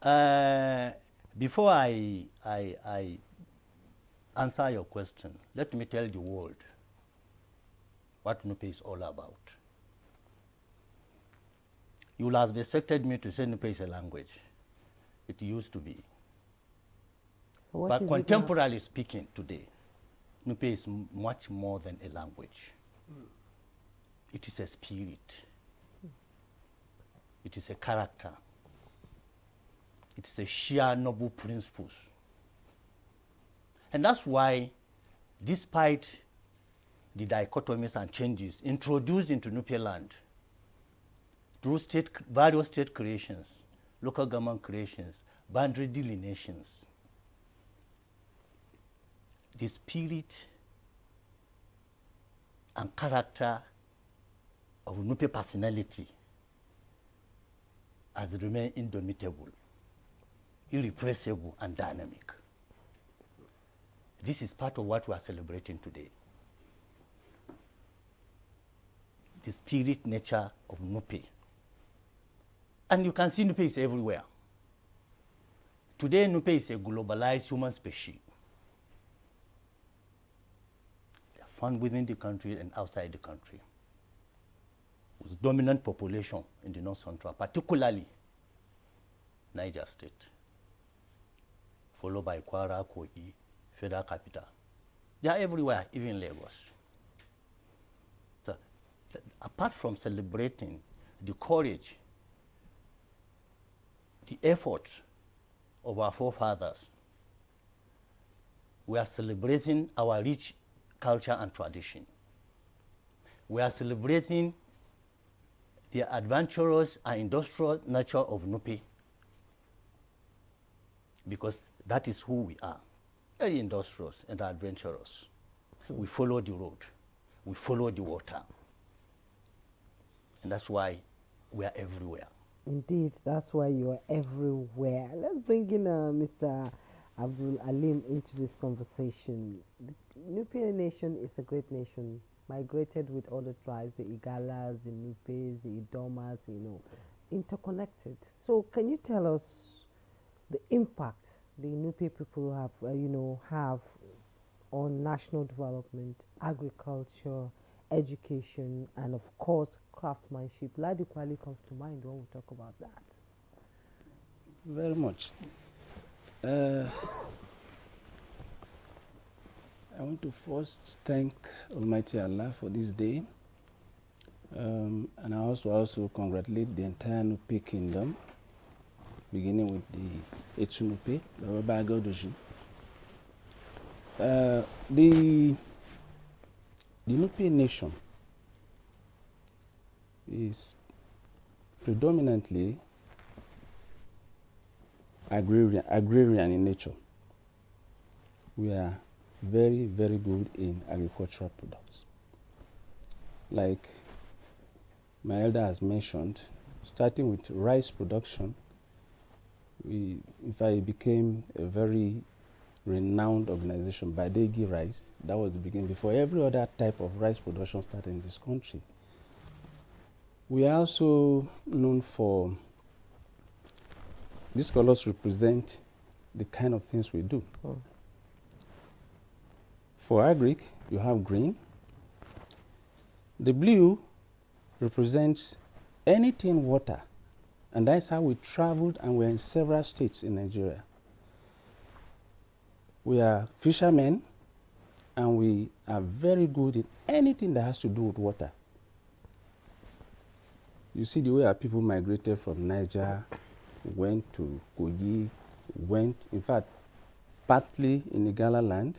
done. Before I answer your question, let me tell the world what Nupe is all about. You will have expected me to say Nupe is a language. It used to be. So but contemporarily speaking today, Nupe is much more than a language. It is a spirit. It is a character. It is a sheer noble principles. And that's why, despite the dichotomies and changes introduced into Nupe land through various state creations, local government creations, boundary delineations, the spirit and character of Nupe personality has remained indomitable, irrepressible, and dynamic. This is part of what we are celebrating today. The spirit nature of Nupe. And you can see Nupe is everywhere. Today, Nupe is a globalized human species. They are found within the country and outside the country, with dominant population in the North Central, particularly Niger State, followed by Kwara, Kogi, Federal Capital. They are everywhere, even Lagos. So, apart from celebrating the courage, the effort of our forefathers, we are celebrating our rich culture and tradition. We are celebrating the adventurous and industrial nature of Nupe, because that is who we are, very industrious and adventurous. We follow the road, we follow the water, and that's why we are everywhere. Indeed, that's why you are everywhere. Let's bring in Mr. Abdul Alim into this conversation. The Nupe nation is a great nation, migrated with all the tribes, the Igalas, the Nupes, the Idomas, interconnected. So can you tell us the impact the Nupe people have on national development, agriculture, education, and of course craftsmanship? Ladi Kwali comes to mind when we talk about that. Very much. I want to first thank Almighty Allah for this day, and I also congratulate the entire Nupe kingdom, beginning with the Echunupe, the Baba Godoji. The Nupe nation is predominantly agrarian in nature. We are very, very good in agricultural products. Like my elder has mentioned, starting with rice production, in fact, it became a very renowned organization, Badegi Rice. That was the beginning, before every other type of rice production started in this country. We are also known for, these colors represent the kind of things we do. For agric, you have green. The blue represents anything water, and that's how we traveled, and we're in several states in Nigeria. We are fishermen, and we are very good in anything that has to do with water. You see the way our people migrated from Niger, went to Kogi, in fact, partly in Igala land,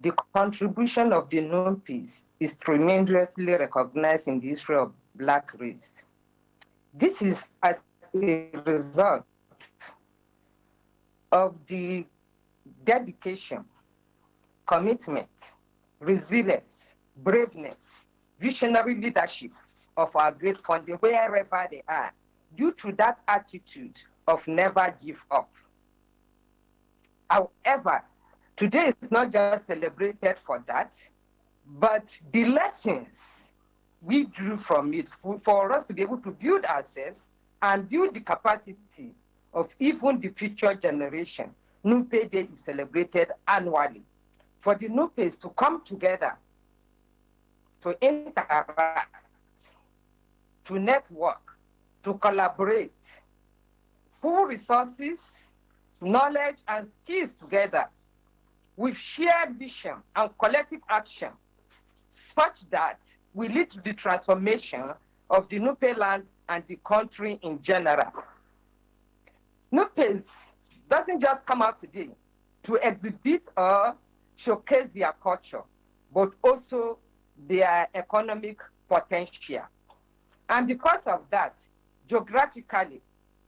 The contribution of the Nupes is tremendously recognized in the history of Black race. This is as a result of the dedication, commitment, resilience, braveness, visionary leadership of our great founding wherever they are, due to that attitude of never give up. However, today is not just celebrated for that, but the lessons we drew from it for us to be able to build ourselves and build the capacity of even the future generation. Nupe Day is celebrated annually. For the Nupes to come together, to interact, to network, to collaborate, pool resources, knowledge, and skills together with shared vision and collective action, such that we lead to the transformation of the Nupe land and the country in general. Nupes doesn't just come out today to exhibit or showcase their culture, but also their economic potential. And because of that, geographically,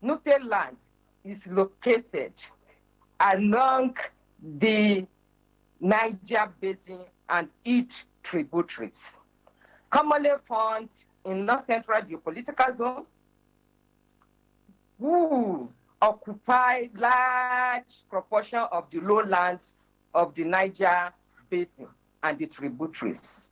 Nupe land is located along the Niger Basin and its tributaries, commonly found in North Central geopolitical zone, who occupy large proportion of the lowlands of the Niger Basin and the tributaries,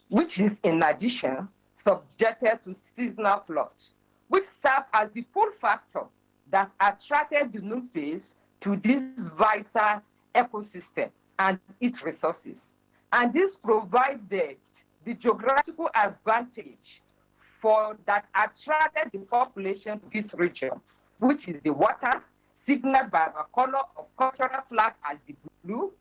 which is in addition subjected to seasonal floods, which serve as the pull factor that attracted the Nupes to this vital ecosystem and its resources. And this provided the geographical advantage for that attracted the population to this region, which is the water, signaled by our color of cultural flag as the blue,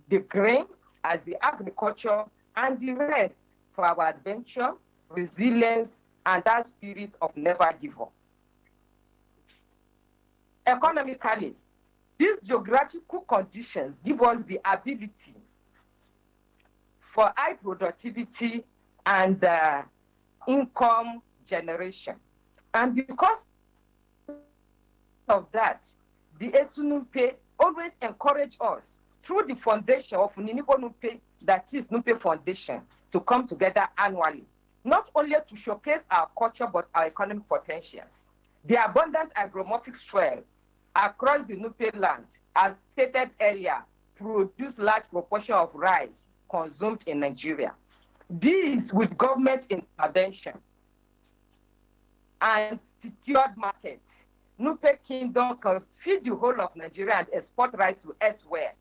the green as the agriculture, and the red for our adventure, resilience, and that spirit of never give up. Economically, these geographical conditions give us the ability for high productivity and income generation. And because of that, the Etunupe always encourage us through the foundation of Ninibo Nupe, that is Nupe Foundation, to come together annually, not only to showcase our culture, but our economic potentials. The abundant agromorphic soil across the Nupe land, as stated earlier, produce large proportion of rice consumed in Nigeria. This with government intervention and secured markets, Nupe Kingdom can feed the whole of Nigeria and export rice to elsewhere.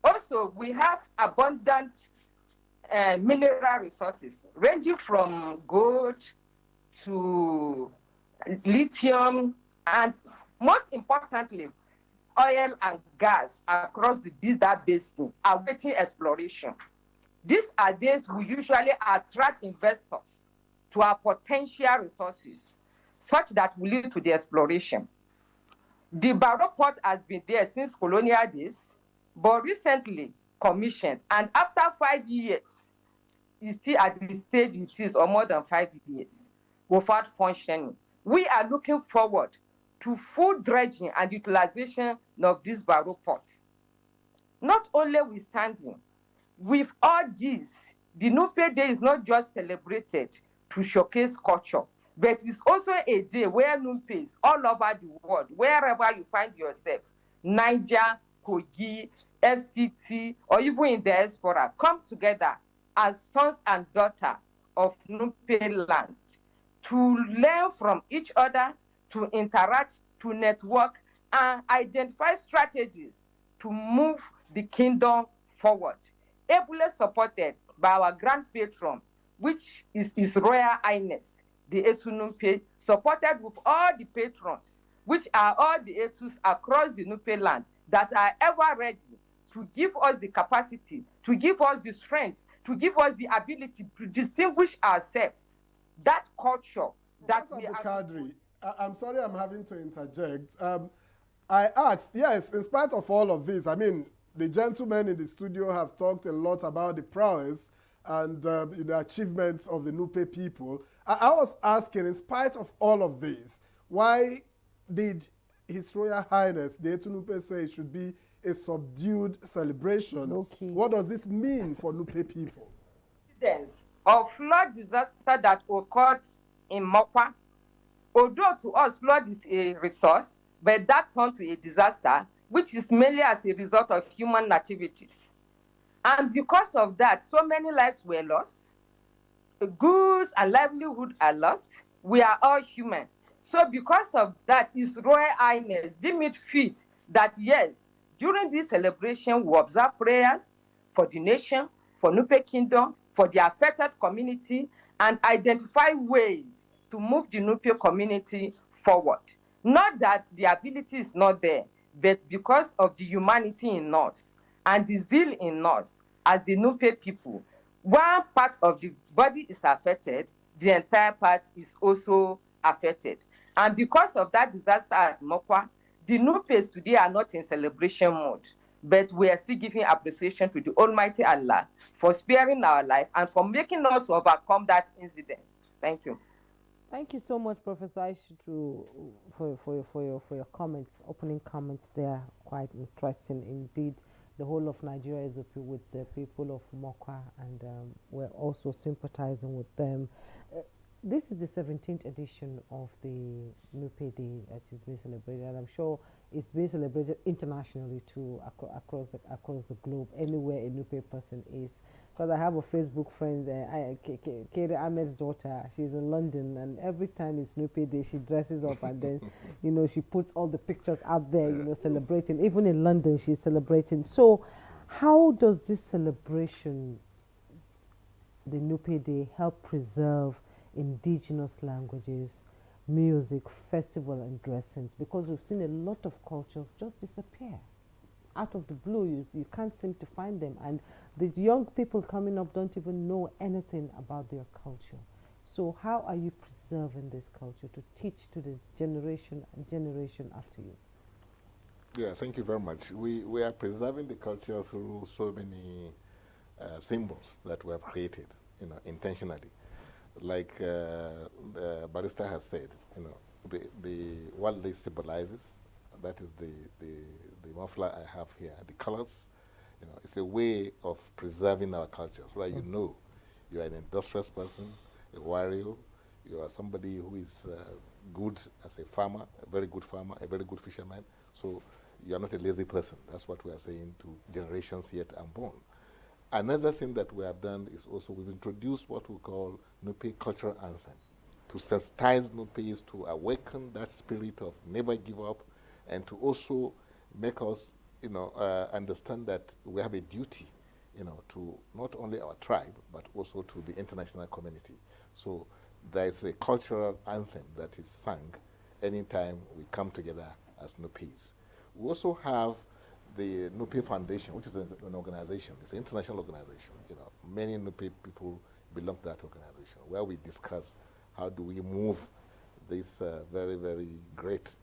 Also, we have abundant mineral resources, ranging from gold to lithium, and most importantly, oil and gas across the Desert Basin awaiting exploration. These are days we usually attract investors to our potential resources, such that will lead to the exploration. The Barrow port has been there since colonial days, but recently commissioned, and after 5 years, is still at the stage it is, or more than 5 years, without functioning. We are looking forward to full dredging and utilization of this Barrow port. Not only withstanding, with all this, the Nupe Day is not just celebrated to showcase culture, but it's also a day where Nupes all over the world, wherever you find yourself, Niger, Kogi, FCT, or even in diaspora, come together as sons and daughters of Nupe land to learn from each other, to interact, to network, and identify strategies to move the kingdom forward, ably supported by our grand patron, which is His Royal Highness, the Etunupe, supported with all the patrons, which are all the Etus across the Nupe land that are ever ready to give us the capacity, to give us the strength, to give us the ability to distinguish ourselves. That culture that we are. I'm sorry I'm having to interject. I asked, yes, in spite of all of this, I mean, The gentlemen in the studio have talked a lot about the prowess and the achievements of the Nupe people. I was asking, in spite of all of this, why did His Royal Highness, the Etu Nupe, say it should be a subdued celebration? What does this mean for Nupe people? Incidents of flood disaster that occurred in Mokwa. Although to us flood is a resource, but that turned to a disaster, which is mainly as a result of human activities. And because of that, so many lives were lost, goods and livelihood are lost. We are all human. So because of that, His Royal Highness deemed it fit that yes, during this celebration, we observe prayers for the nation, for Nupe Kingdom, for the affected community, and identify ways to move the Nupe community forward. Not that the ability is not there, but because of the humanity in us and the zeal in us as the Nupe people. One part of the body is affected, the entire part is also affected. And because of that disaster at Mokwa, the Nupes today are not in celebration mode, but we are still giving appreciation to the Almighty Allah for sparing our life and for making us overcome that incident. Thank you. Thank you so much, Professor Aishitu, for your comments, opening comments there. Quite interesting indeed. The whole of Nigeria is with the people of Mokwa, and we're also sympathizing with them. This is the 17th edition of the Nupe Day that is being celebrated, and I'm sure it's being celebrated internationally too, across the globe, anywhere a Nupe person is. Because I have a Facebook friend, Kere Ahmed's daughter, she's in London, and every time it's Nupe Day, she dresses up and then, she puts all the pictures out there, celebrating. Even in London, she's celebrating. So how does this celebration, the Nupe Day, help preserve indigenous languages, music, festival, and dressings? Because we've seen a lot of cultures just disappear. Out of the blue, you can't seem to find them. And the young people coming up don't even know anything about their culture. So how are you preserving this culture to teach to the generation and generation after you? Yeah, thank you very much. We are preserving the culture through so many symbols that we have created, intentionally. Like the barrister has said, what this symbolizes, that is the muffler I have here, the colors, it's a way of preserving our culture so that you are an industrious person, a warrior, you are somebody who is good as a farmer, a very good farmer, a very good fisherman. So you are not a lazy person. That's what we are saying to generations yet unborn. Another thing that we have done is also we've introduced what we call Nupe Cultural Anthem to sensitize Nupes, to awaken that spirit of never give up, and to also make us, understand that we have a duty, to not only our tribe, but also to the international community. So there is a cultural anthem that is sung anytime we come together as Nupes. We also have the Nupe Foundation, which is an organization. It's an international organization. Many Nupe people belong to that organization, where we discuss how do we move this very, very great,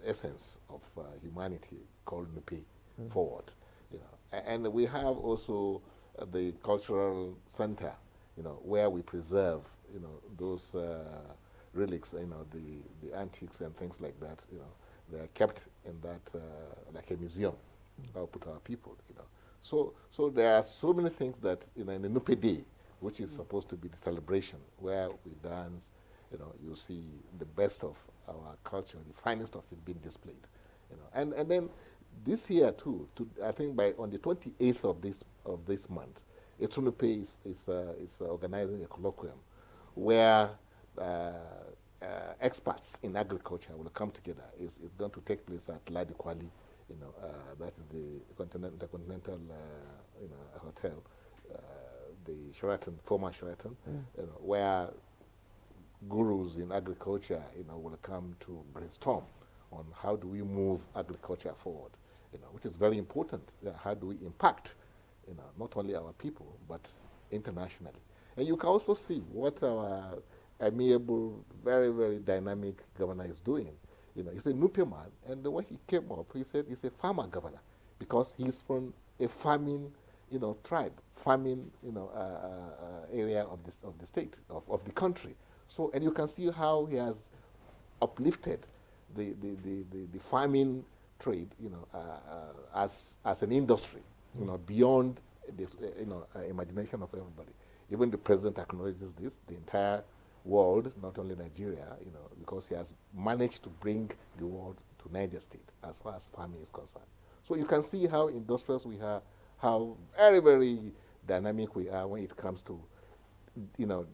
essence of humanity called Nupe forward. And we have also the cultural center, where we preserve, those relics, the antiques and things like that. They are kept in that like a museum. I'll put our people. So there are so many things that in the Nupe Day, which is supposed to be the celebration where we dance. You see the best of our culture, the finest of it being displayed. And then this year too, I think on the 28th of this month, Etunupe is organizing a colloquium where experts in agriculture will come together. It's going to take place at Ladi Kwali, that is the Intercontinental Hotel, the Sheraton, former Sheraton, where gurus in agriculture, will come to brainstorm on how do we move agriculture forward, which is very important. How do we impact, not only our people, but internationally. And you can also see what our amiable, very, very dynamic governor is doing, he's a Nupe man, and when he came up, he said he's a farmer governor because he's from a farming, tribe, farming, area of the state, of the country. So, and you can see how he has uplifted the farming trade, as an industry, beyond this, imagination of everybody. Even the president acknowledges this, the entire world, not only Nigeria, because he has managed to bring the world to Niger State as far as farming is concerned. So you can see how industrious we are, how very, very dynamic we are when it comes to,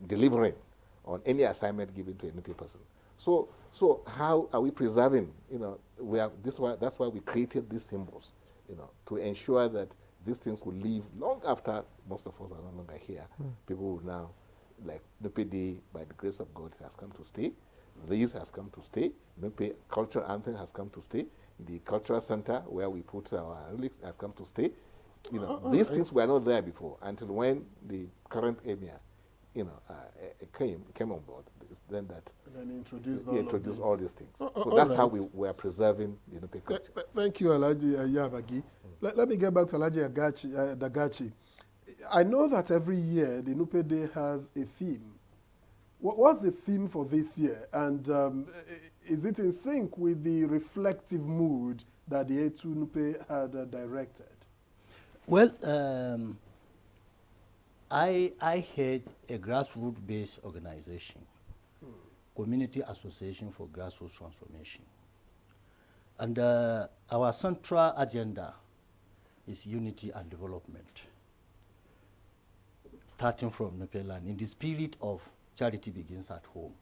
delivering on any assignment given to any person. So how are we preserving? That's why we created these symbols, to ensure that these things will live long after most of us are no longer here. People will now, like Nupe Day, by the grace of God, has come to stay. This has come to stay. Nupe Cultural Anthem has come to stay. The Cultural Center, where we put our relics, has come to stay. These things were not there before until when the current emir, came on board. Then that and introduced all these things. So all that's right. how we were preserving the Nupe culture. Thank you, Alhaji Yabagi. Let me get back to Alhaji Dagachi. I know that every year the Nupe Day has a theme. What's the theme for this year? And is it in sync with the reflective mood that the Etu Nupe had directed? Well, I had a grassroots-based organization, Community Association for Grassroots Transformation. And our central agenda is unity and development, starting from Nupe land, in the spirit of charity begins at home.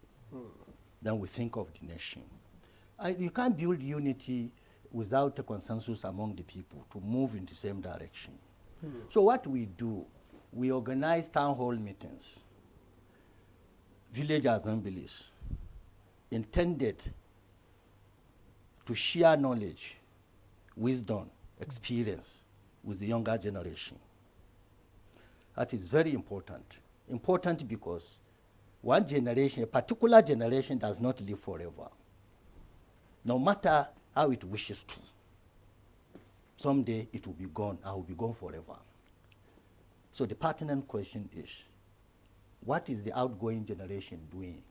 Then we think of the nation. You can't build unity without a consensus among the people to move in the same direction. So what we do, we organize town hall meetings, village assemblies, intended to share knowledge, wisdom, experience with the younger generation. That is very important. Important because one generation, a particular generation, does not live forever, no matter how it wishes to. Someday it will be gone, I will be gone forever. So the pertinent question is, what is the outgoing generation doing,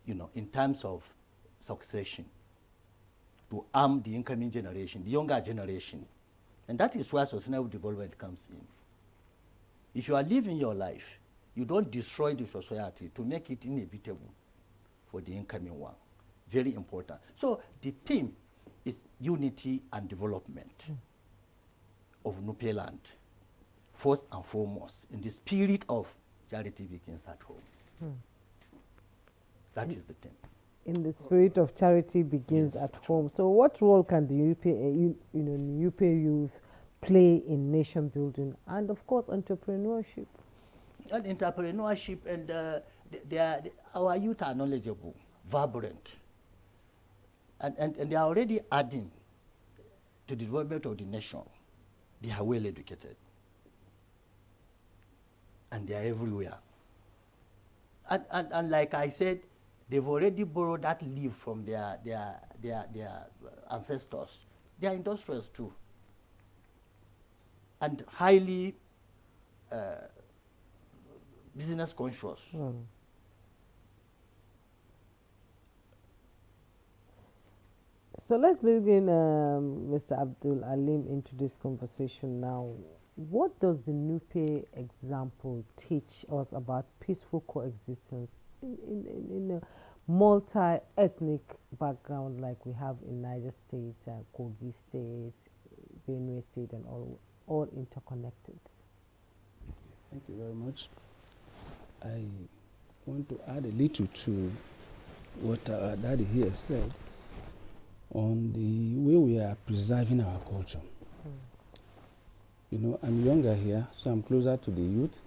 in terms of succession, to arm the incoming generation, the younger generation? And that is where sustainable development comes in. If you are living your life, you don't destroy the society to make it inevitable for the incoming one. Very important. So the theme is unity and development of Nupe land, first and foremost, in the spirit of charity begins at home. That is the theme. In the spirit of charity begins at home. So what role can the UP youth play in nation building and, of course, entrepreneurship? And entrepreneurship, and our youth are knowledgeable, vibrant, and they are already adding to the development of the nation. They are well educated, and they are everywhere. And like I said, they've already borrowed that leaf from their ancestors. They are industrious too, and highly business conscious. So let's begin, Mr. Abdul Alim, into this conversation now. What does the Nupe example teach us about peaceful coexistence in a multi-ethnic background like we have in Niger State, Kogi State, Benue State, and all interconnected? Thank you very much. I want to add a little to what our daddy here said on the way we are preserving our culture. I'm younger here, so I'm closer to the youth.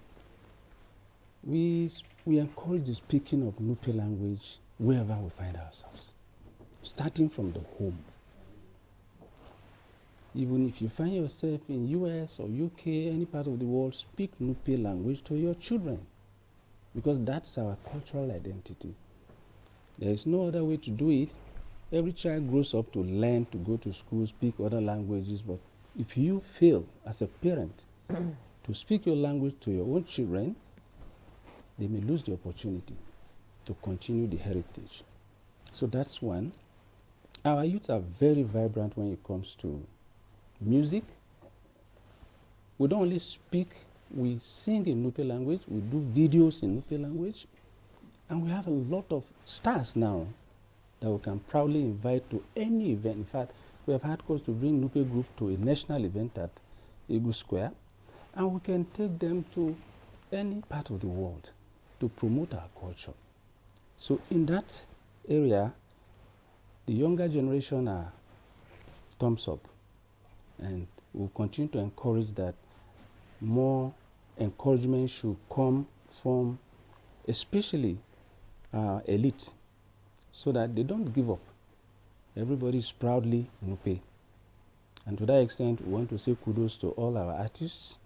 We encourage the speaking of Nupe language wherever we find ourselves, starting from the home. Even if you find yourself in US or UK, any part of the world, speak Nupe language to your children, because that's our cultural identity. There is no other way to do it. Every child grows up to learn, to go to school, speak other languages, but if you fail as a parent to speak your language to your own children, they may lose the opportunity to continue the heritage. So that's one. Our youth are very vibrant when it comes to music. We don't only speak, we sing in Nupe language, we do videos in Nupe language, and we have a lot of stars now that we can proudly invite to any event. In fact, we have had calls to bring Nupe group to a national event at Egu Square, and we can take them to any part of the world to promote our culture. So in that area, the younger generation are thumbs up, and we'll continue to encourage that. More encouragement should come from especially our elite, so that they don't give up. Everybody is proudly Nupe. And to that extent, we want to say kudos to all our artists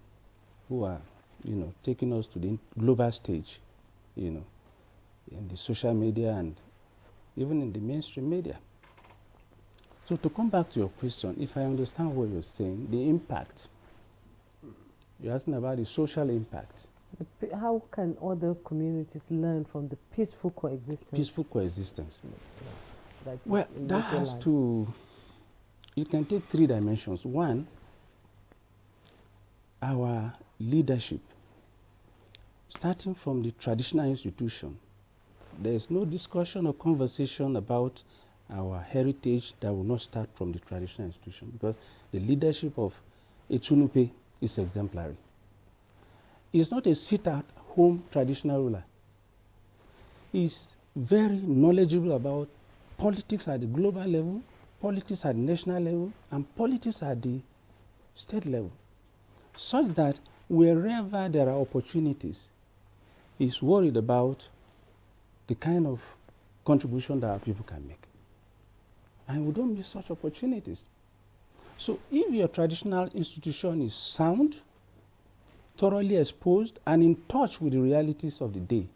who are, taking us to the global stage, in the social media and even in the mainstream media. So to come back to your question, if I understand what you're saying, the impact, you're asking about the social impact. How can other communities learn from the peaceful coexistence? Peaceful coexistence. That Well, that has to, it can take 3 dimensions. One, our leadership, starting from the traditional institution. There is no discussion or conversation about our heritage that will not start from the traditional institution, because the leadership of Etunupe is exemplary. He's not a sit-at-home traditional ruler. He's very knowledgeable about politics at the global level, politics at the national level, and politics at the state level, such that wherever there are opportunities, he's worried about the kind of contribution that our people can make. And we don't miss such opportunities. So if your traditional institution is sound, thoroughly exposed, and in touch with the realities of the day,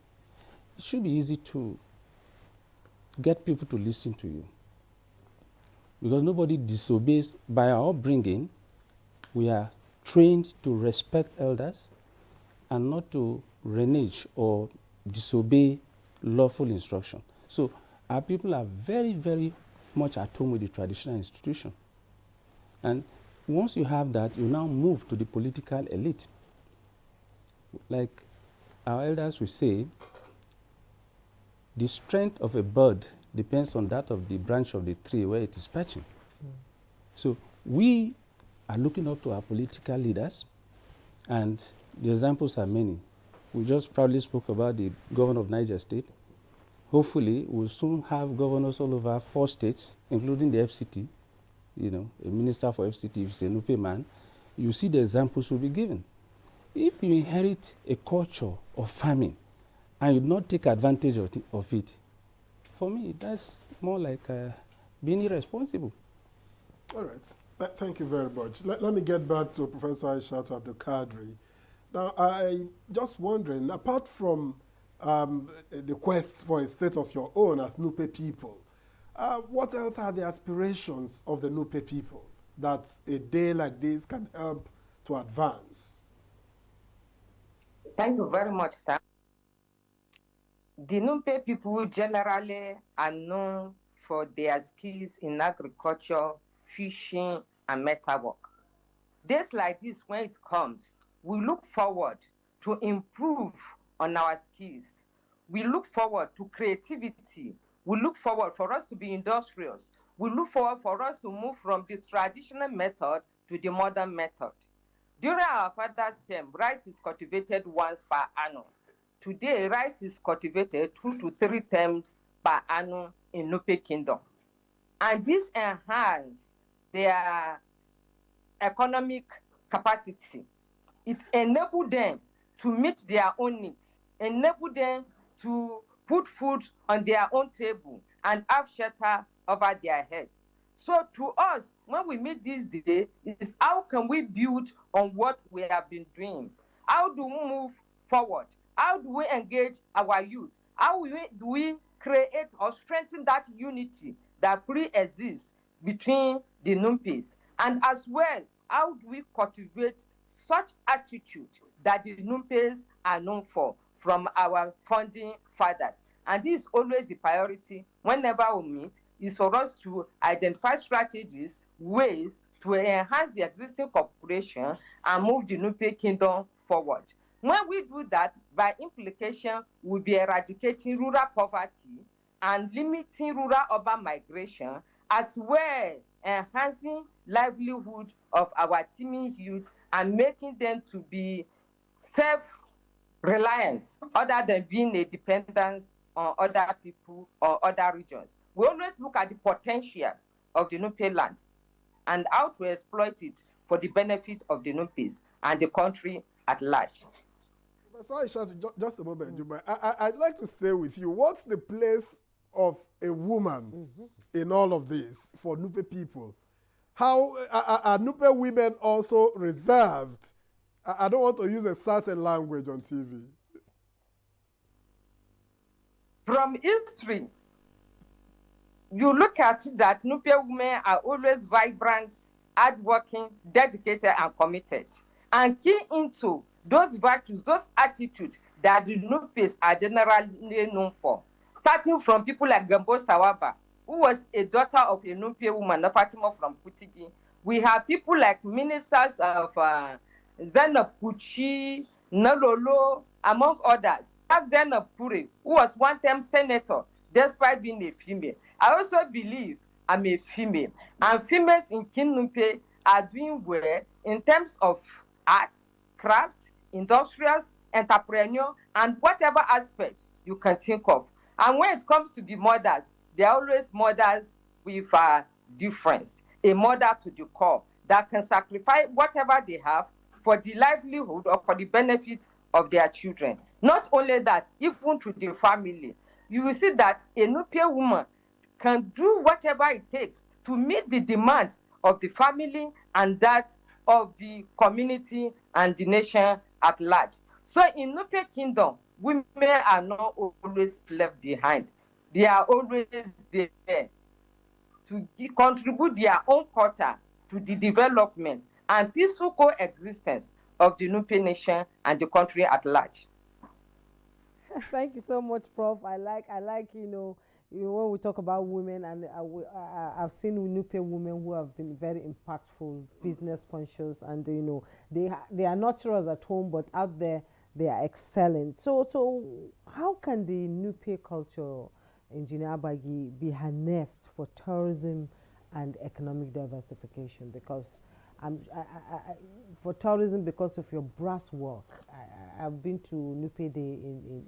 it should be easy to get people to listen to you. Because nobody disobeys. By our upbringing, we are trained to respect elders and not to renege or disobey lawful instruction. So our people are very, very much at home with the traditional institution. And once you have that, you now move to the political elite. Like our elders will say, the strength of a bird depends on that of the branch of the tree where it is perching. So we are looking up to our political leaders, and the examples are many. We just proudly spoke about the governor of Niger State. Hopefully, we'll soon have governors all over 4 states, including the FCT. A minister for FCT, if he's a Nupe man, you see the examples will be given. If you inherit a culture of farming and you do not take advantage of it, for me, that's more like being irresponsible. All right. Thank you very much. Let me get back to Professor Aishatu Abdul Kadri. Now, I just wondering, apart from the quest for a state of your own as Nupe people, what else are the aspirations of the Nupe people that a day like this can help to advance? Thank you very much, sir. The Nupes people generally are known for their skills in agriculture, fishing, and metalwork. Days like this, when it comes, we look forward to improve on our skills. We look forward to creativity. We look forward for us to be industrious. We look forward for us to move from the traditional method to the modern method. During our father's term, rice is cultivated once per annum. Today, rice is cultivated 2 to 3 times per annum in Nupe Kingdom. And this enhances their economic capacity. It enables them to meet their own needs, enable them to put food on their own table and have shelter over their head. So to us, when we meet this day, is how can we build on what we have been doing? How do we move forward? How do we engage our youth? How do we create or strengthen that unity that pre-exists between the Nupes? And as well, how do we cultivate such attitude that the Nupes are known for from our founding fathers? And this is always the priority whenever we meet, is for us to identify strategies, ways to enhance the existing cooperation and move the Nupe kingdom forward. When we do that, by implication, we'll be eradicating rural poverty and limiting rural-urban migration, as well enhancing livelihood of our teeming youth and making them to be self-reliant other than being a dependence on other people or other regions. We always look at the potentials of the Nupe land and how to exploit it for the benefit of the Nupes and the country at large. Sorry, just a moment, Juma. I'd like to stay with you. What's the place of a woman in all of this for Nupe people? How are Nupe women also reserved? I don't want to use a certain language on TV. From history, you look at that Nupe women are always vibrant, hardworking, dedicated, and committed, and key into those virtues, those attitudes that the Nupes are generally known for. Starting from people like Gambo Sawaba, who was a daughter of a Nupe woman, Fatima from Kutigi. We have people like ministers of Zainab Kuchi, Nololo, among others. We have Zainab Puri, who was one-time senator, despite being a female. I also believe I'm a female, and females in Kinupe are doing well in terms of art, craft, industrials, entrepreneur, and whatever aspect you can think of. And when it comes to the mothers, they are always mothers with a difference, a mother to the core that can sacrifice whatever they have for the livelihood or for the benefit of their children. Not only that, even to the family, you will see that a Nupe woman can do whatever it takes to meet the demand of the family and that of the community and the nation at large. So in Nupe Kingdom, women are not always left behind. They are always there to contribute their own quota to the development and peaceful coexistence of the Nupe nation and the country at large. Thank you so much, Prof. I like when we talk about women, and I've seen Nupe women who have been very impactful, business conscious, and they are nurturers at home, but out there they are excelling. So how can the Nupe culture, Engineer Bagi, be harnessed for tourism and economic diversification? Because for tourism, because of your brass work, I've been to Nupe Day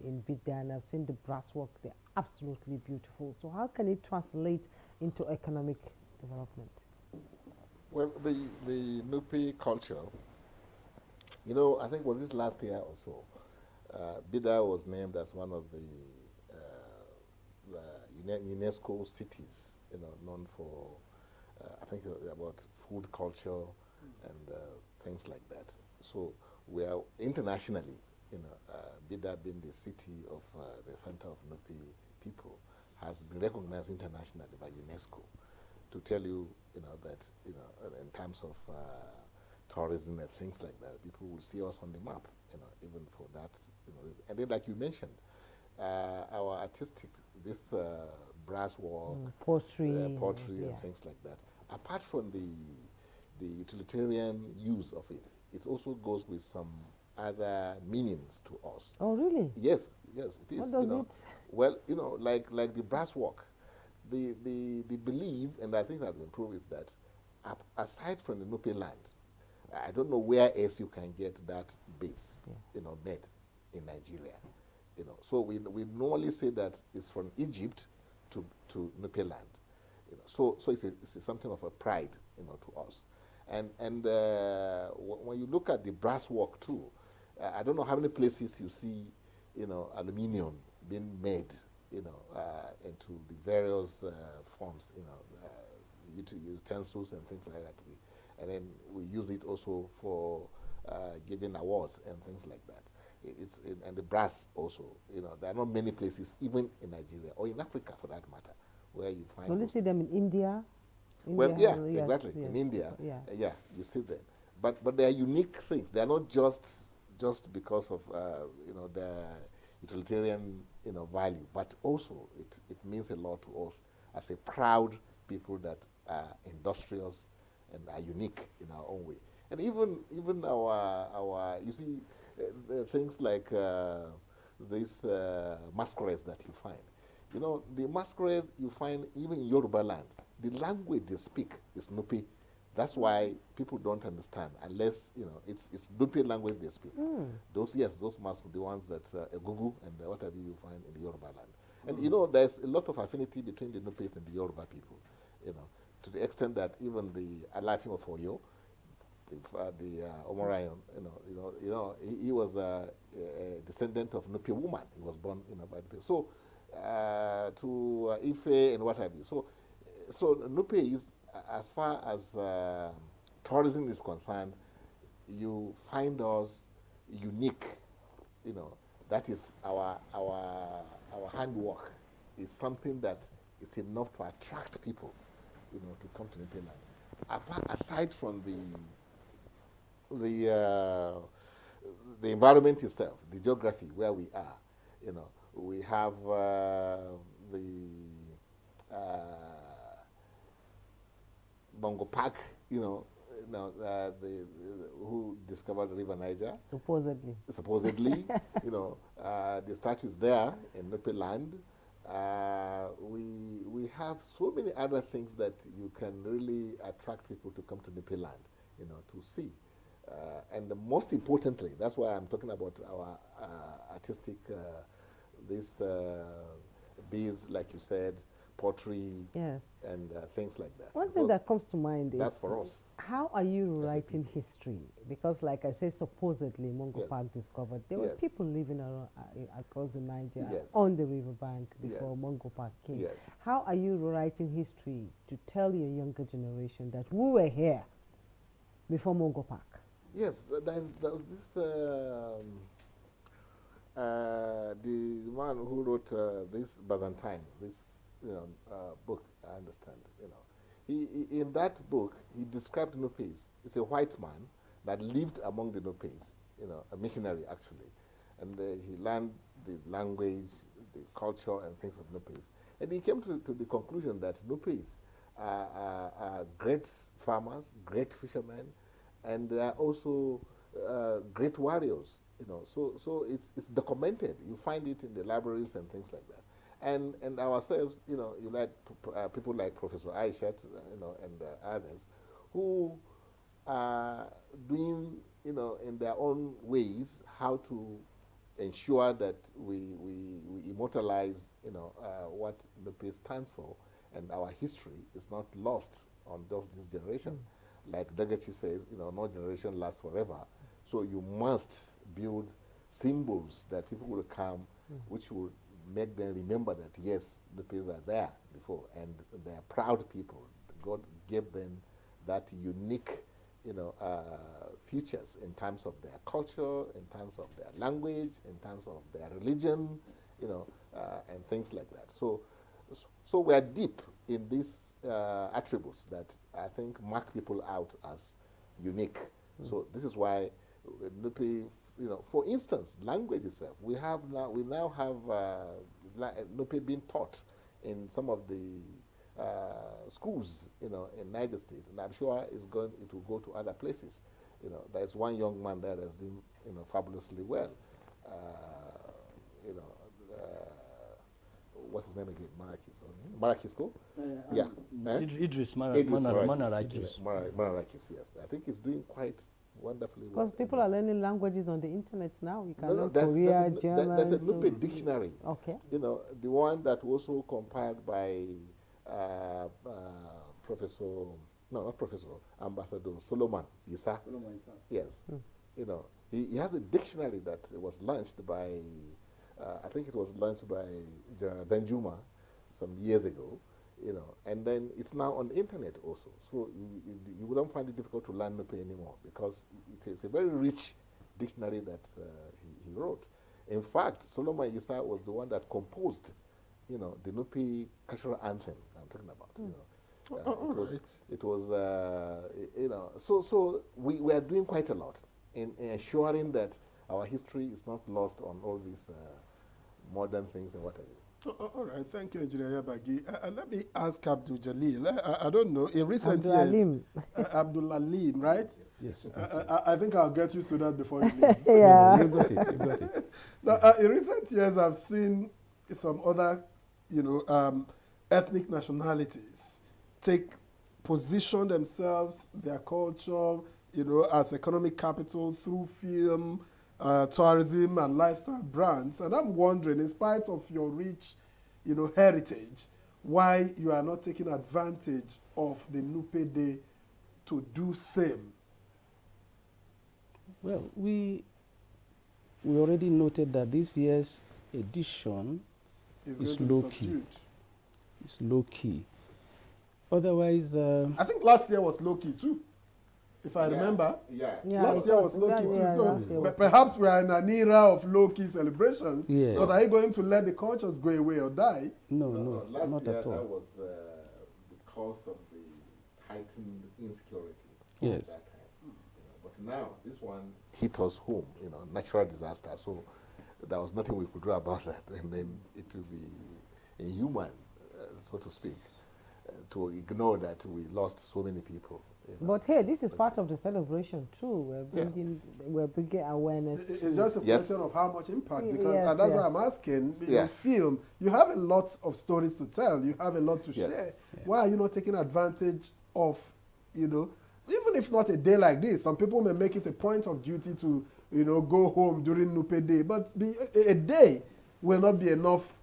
in Bidda, and I've seen the brass work. They're absolutely beautiful. So how can it translate into economic development? Well, the Nupe culture, I think was it last year or so, Bidda was named as one of the UNESCO cities, known for, I think about food culture and things like that. So we are internationally, Bidda being the city of the center of Nupe people, has been recognized internationally by UNESCO. To tell you, that in terms of tourism and things like that, people will see us on the map, even for that, and then like you mentioned, our artistic, this brass work, pottery, and things like that. Apart from the utilitarian use of it, it also goes with some other meanings to us. Oh, really? Yes, it is. What does it? Well, like the brass work, the belief, and I think that's been proved, is that aside from the Nupe land, I don't know where else you can get that base, made in Nigeria. So we normally say that it's from Egypt to Nupe land. So it's something of a pride, to us. And when you look at the brass work too, I don't know how many places you see, aluminium being made, into the various forms, utensils and things like that. And then we use it also for giving awards and things like that. and the brass also. There are not many places, even in Nigeria or in Africa for that matter, where you find. Will you see them in India? Well, yeah, yes, exactly. yes, In India, yeah. you see them. But they are unique things. They are not just because of their utilitarian value, but also it means a lot to us as a proud people that are industrious and are unique in our own way. And even our you see the things like these masquerades that you find. The masquerade you find even in Yoruba land, the language they speak is Nupe. That's why people don't understand unless, it's Nupe language they speak. Those masks, the ones that Egungun and whatever you find in the Yoruba land. And there's a lot of affinity between the Nupes and the Yoruba people, to the extent that even the Alafin of Oyo, the Omorion, he was a descendant of Nupe woman. He was born, by the people. So to Ife and what have you. So Nupe is, as far as tourism is concerned, you find us unique. That is our handwork is something that is enough to attract people, to come to Nupe land. Aside from the environment itself, the geography where we are, we have the Bongo Park, who discovered the River Niger. Supposedly. The statues there in Nupe land. We have so many other things that you can really attract people to come to Nupe land, to see. And most importantly, that's why I'm talking about our artistic, these beads, like you said, pottery, yes, and things like that. One thing that comes to mind is that's for us. How are you writing history? Because, like I say, supposedly Mungo Park discovered there were people living around, across the Niger on the riverbank before Mungo Park came. Yes. How are you writing history to tell your younger generation that we were here before Mungo Park? Yes, there was this. The man who wrote this Byzantine, this book, I understand. He in that book he described Nupes. It's a white man that lived among the Nupes, a missionary actually, and he learned the language, the culture, and things of Nupes. And he came to the conclusion that Nupes are great farmers, great fishermen, and they are also great warriors. So it's documented. You find it in the libraries and things like that. And ourselves, you like people like Professor Aishat, and others, who are doing, in their own ways, how to ensure that we immortalize, what Nupe stands for, and our history is not lost on just this generation. Like Dagachi says, no generation lasts forever. So you must build symbols that people will come, which will make them remember that, yes, the Nupes are there before, and they are proud people. God gave them that unique, features in terms of their culture, in terms of their language, in terms of their religion, and things like that. So we are deep in these attributes that I think mark people out as unique. So this is why Nupe, for instance, language itself. We now have Nupe being taught in some of the schools, in Niger State, and I'm sure it will go to other places. There's one young man there that's doing, fabulously well. What's his name again? Marakis, yeah. Idris Marakis, yes. I think he's doing quite wonderfully well. Because people are learning languages on the internet now. You can learn there's German. There's a Nupe dictionary. Okay. The one that was also compiled by Ambassador Solomon Issa. Yes. He has a dictionary that was launched by, I think it was launched by General Danjuma some years ago, and then it's now on the internet also. So you wouldn't find it difficult to learn Nupe anymore, because it's a very rich dictionary that he wrote. In fact, Solomon Isa was the one that composed, you know, the Nupe cultural anthem I'm talking about. You know, it was you know, so we are doing quite a lot in ensuring that our history is not lost on all these modern things and whatever. All right, thank you, Engineer Yabagi. Let me ask Abdul Jalil. I don't know, in recent Abdul years, Alim. Abdul Alim, right? Yes. I think I'll get used to that before you leave. Yeah. You got it. You got it. Now, in recent years, I've seen some other, you know, ethnic nationalities position themselves, their culture, you know, as economic capital through film, tourism and lifestyle brands. And I'm wondering, in spite of your rich, you know, heritage, why you are not taking advantage of the Nupe Day to do same. Well, we already noted that this year's edition is low key. It's low key. Otherwise, I think last year was low key too, if I remember. Last year was low key too. So perhaps we are in an era of low key celebrations. Yes. But are you going to let the cultures go away or die? No, last not year at all. That was because of the heightened insecurity. Yes. At that time. You know, but now this one hit us home. You know, natural disaster. So there was nothing we could do about that, and then it will be inhuman, so to speak, to ignore that we lost so many people. You know. But hey, this is part of the celebration too. We're bringing awareness. It's just a question of how much impact, because Yes, and that's yes. why I'm asking. You film, you have a lot of stories to tell. You have a lot to share. Why are you not taking advantage of, you know, even if not a day like this? Some people may make it a point of duty to, you know, go home during Nupe Day, but a day will not be enough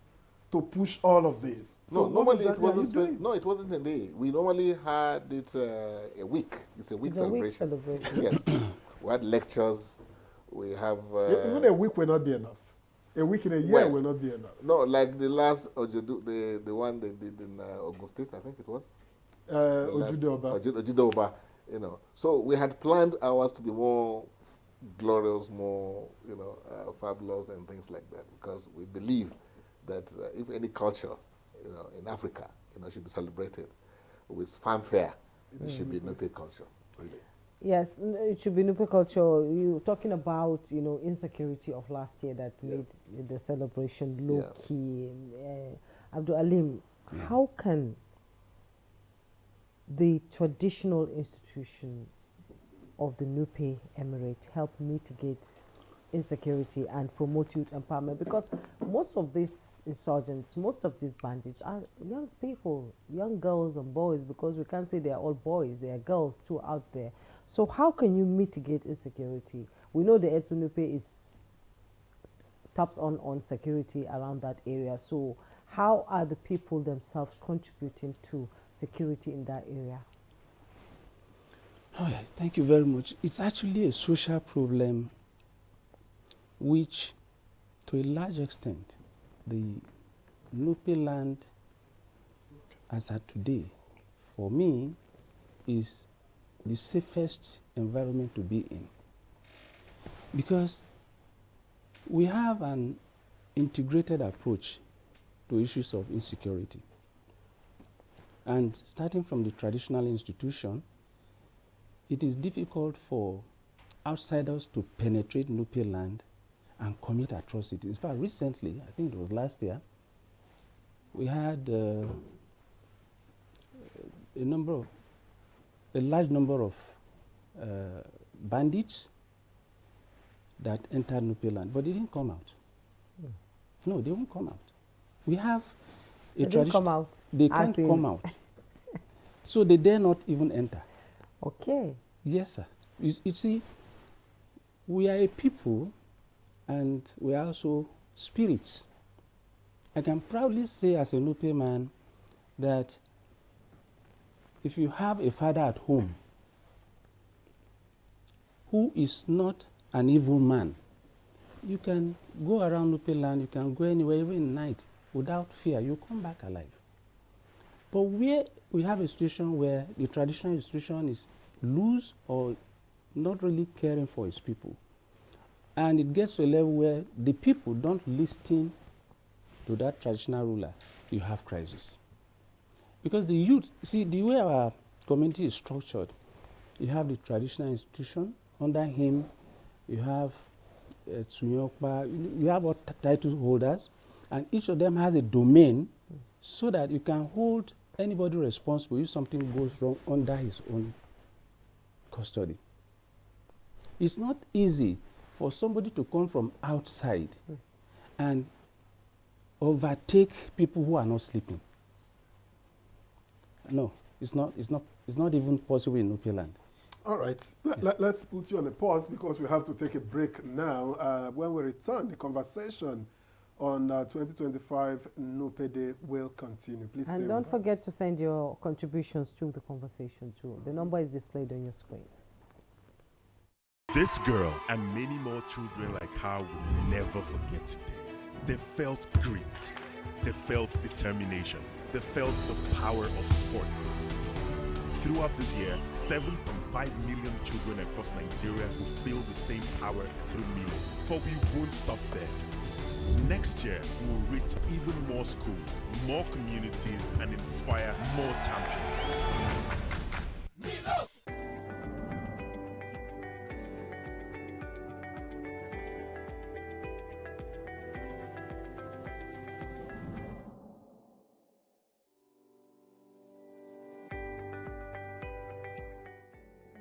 to push all of this. So normally it wasn't. No, it wasn't a day. We normally had it a week. It's a week celebration. Yes, we had lectures. We have even a week will not be enough. A week in a year will not be enough. No, like the last the one they did in Ogun State, I think it was. Ojude Oba. You know, so we had planned ours to be more glorious, more, you know, fabulous and things like that, because we believe that if any culture, you know, in Africa, you know, should be celebrated with fanfare, it should be Nupe culture, really. Yes, it should be Nupe culture. You're talking about, you know, insecurity of last year that made the celebration low key. Abdul Alim, how can the traditional institution of the Nupe Emirate help mitigate insecurity and promote youth empowerment? Because most of these insurgents, most of these bandits are young people, young girls and boys, because we can't say they are all boys, there are girls too out there. So how can you mitigate insecurity? We know the SNUP taps on security around that area. So how are the people themselves contributing to security in that area? Oh, yeah, thank you very much. It's actually a social problem which, to a large extent, the Nupe land, as at today, for me, is the safest environment to be in. Because we have an integrated approach to issues of insecurity. And starting from the traditional institution, it is difficult for outsiders to penetrate Nupe land and commit atrocities. In fact, recently, I think it was last year, we had a large number of bandits that entered Nupe land, but they didn't come out. No, they won't come out. We have a tradition. They can't come out. So they dare not even enter. Okay. Yes, sir. You see, we are a people and we are also spirits. I can proudly say as a Nupe man that if you have a father at home who is not an evil man, you can go around Nupe land, you can go anywhere, even in night, without fear. You come back alive. But where we have a situation where the traditional institution is loose or not really caring for its people, And it gets to a level where the people don't listen to that traditional ruler, you have crisis. Because the youth, see, the way our community is structured, you have the traditional institution, under him you have Tsunyokpa, you have all title holders, and each of them has a domain so that you can hold anybody responsible if something goes wrong under his own custody. It's not easy for somebody to come from outside and overtake people who are not sleeping. No, it's not even possible in Nupe land. All right, let's put you on a pause because we have to take a break now. When we return, the conversation on 2025 Nupe Day will continue. Please stay and don't with forget us. to send your contributions to the conversation too. The number is displayed on your screen. This girl and many more children like her will never forget today. They felt grit. They felt determination. They felt the power of sport. Throughout this year, 7.5 million children across Nigeria will feel the same power through Milo. But we won't stop there. Next year, we will reach even more schools, more communities, and inspire more champions. Milo!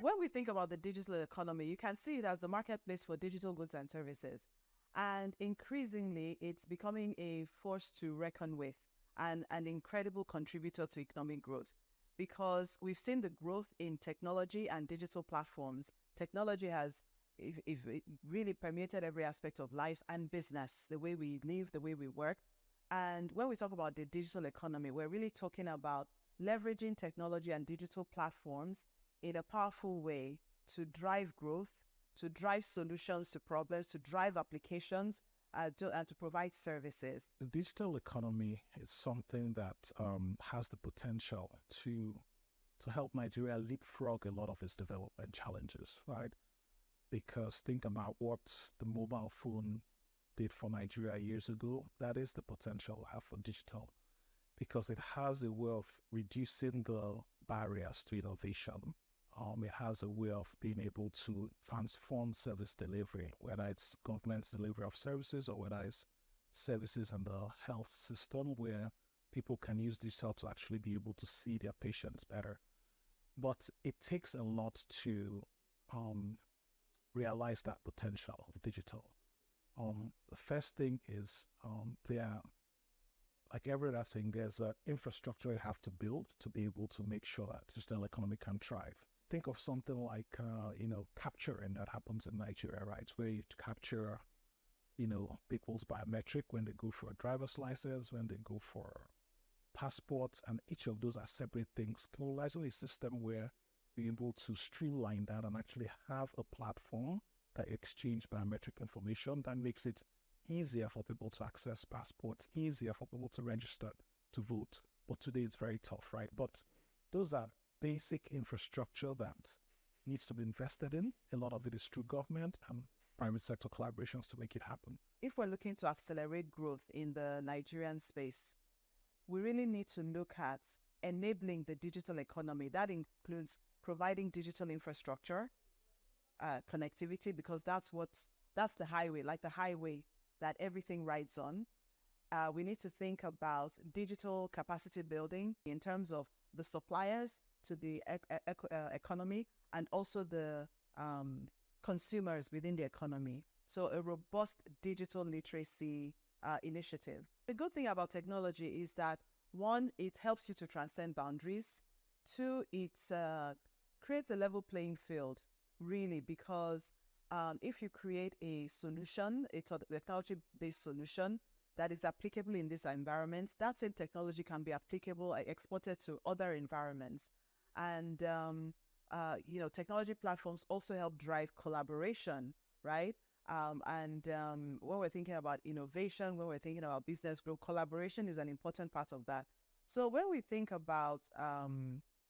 When we think about the digital economy, you can see it as the marketplace for digital goods and services. And increasingly, it's becoming a force to reckon with and an incredible contributor to economic growth, because we've seen the growth in technology and digital platforms. Technology has it really permeated every aspect of life and business, the way we live, the way we work. And when we talk about the digital economy, we're really talking about leveraging technology and digital platforms in a powerful way to drive growth, to drive solutions to problems, to drive applications, and to provide services. The digital economy is something that has the potential to help Nigeria leapfrog a lot of its development challenges, right? Because think about what the mobile phone did for Nigeria years ago. That is the potential we have for digital, because it has a way of reducing the barriers to innovation. It has a way of being able to transform service delivery, whether it's government's delivery of services or whether it's services in the health system where people can use digital to actually be able to see their patients better. But it takes a lot to realize that potential of digital. The first thing is like every other thing, there's an infrastructure you have to build to be able to make sure that digital economy can thrive. Think of something like, capturing that happens in Nigeria, right? Where you capture, people's biometric when they go for a driver's license, when they go for passports, and each of those are separate things. Largely a system where we're able to streamline that and actually have a platform that exchange biometric information that makes it easier for people to access passports, easier for people to register to vote. But today it's very tough, right? But those are basic infrastructure that needs to be invested in. A lot of it is through government and private sector collaborations to make it happen. If we're looking to accelerate growth in the Nigerian space, we really need to look at enabling the digital economy. That includes providing digital infrastructure, connectivity, because that's the highway, like the highway that everything rides on. We need to think about digital capacity building in terms of the suppliers to the economy and also the consumers within the economy. So a robust digital literacy initiative. The good thing about technology is that, one, it helps you to transcend boundaries. Two, it creates a level playing field, really, because if you create a solution, a technology-based solution that is applicable in this environment, that same technology can be applicable, exported to other environments. And, technology platforms also help drive collaboration, right? When we're thinking about innovation, when we're thinking about business growth, collaboration is an important part of that. So when we think about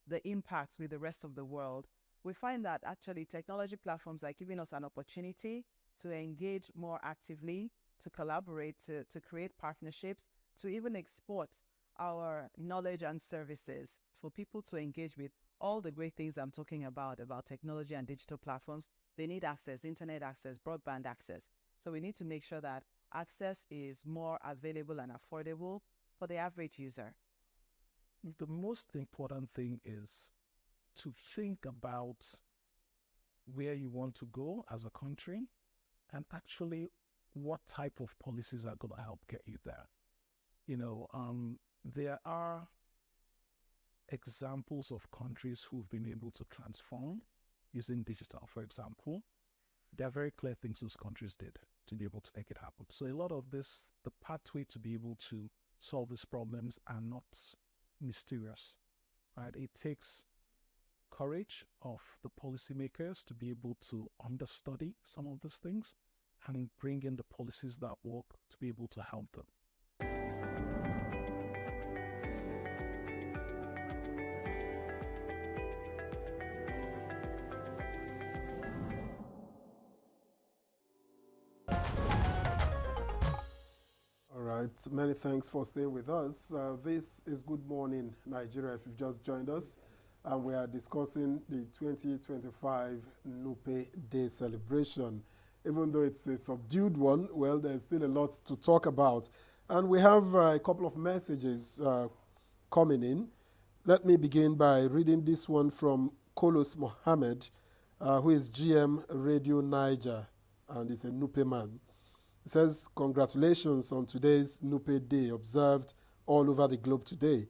the impacts with the rest of the world, we find that actually technology platforms are giving us an opportunity to engage more actively, to collaborate, to create partnerships, to even export our knowledge and services for people to engage with all the great things I'm talking about technology and digital platforms. They need access, internet access, broadband access. So we need to make sure that access is more available and affordable for the average user. The most important thing is to think about where you want to go as a country and actually what type of policies are going to help get you there. There are examples of countries who've been able to transform using digital, for example. There are very clear things those countries did to be able to make it happen. So a lot of this, the pathway to be able to solve these problems are not mysterious, right? It takes courage of the policymakers to be able to understudy some of these things and bring in the policies that work to be able to help them. All right, many thanks for staying with us. This is Good Morning Nigeria, if you've just joined us, and we are discussing the 2025 Nupe Day celebration. Even though it's a subdued one, well, there's still a lot to talk about. And we have a couple of messages coming in. Let me begin by reading this one from Kolos Mohammed, who is GM Radio Niger, and is a Nupe man. It says, congratulations on today's Nupe Day observed all over the globe today.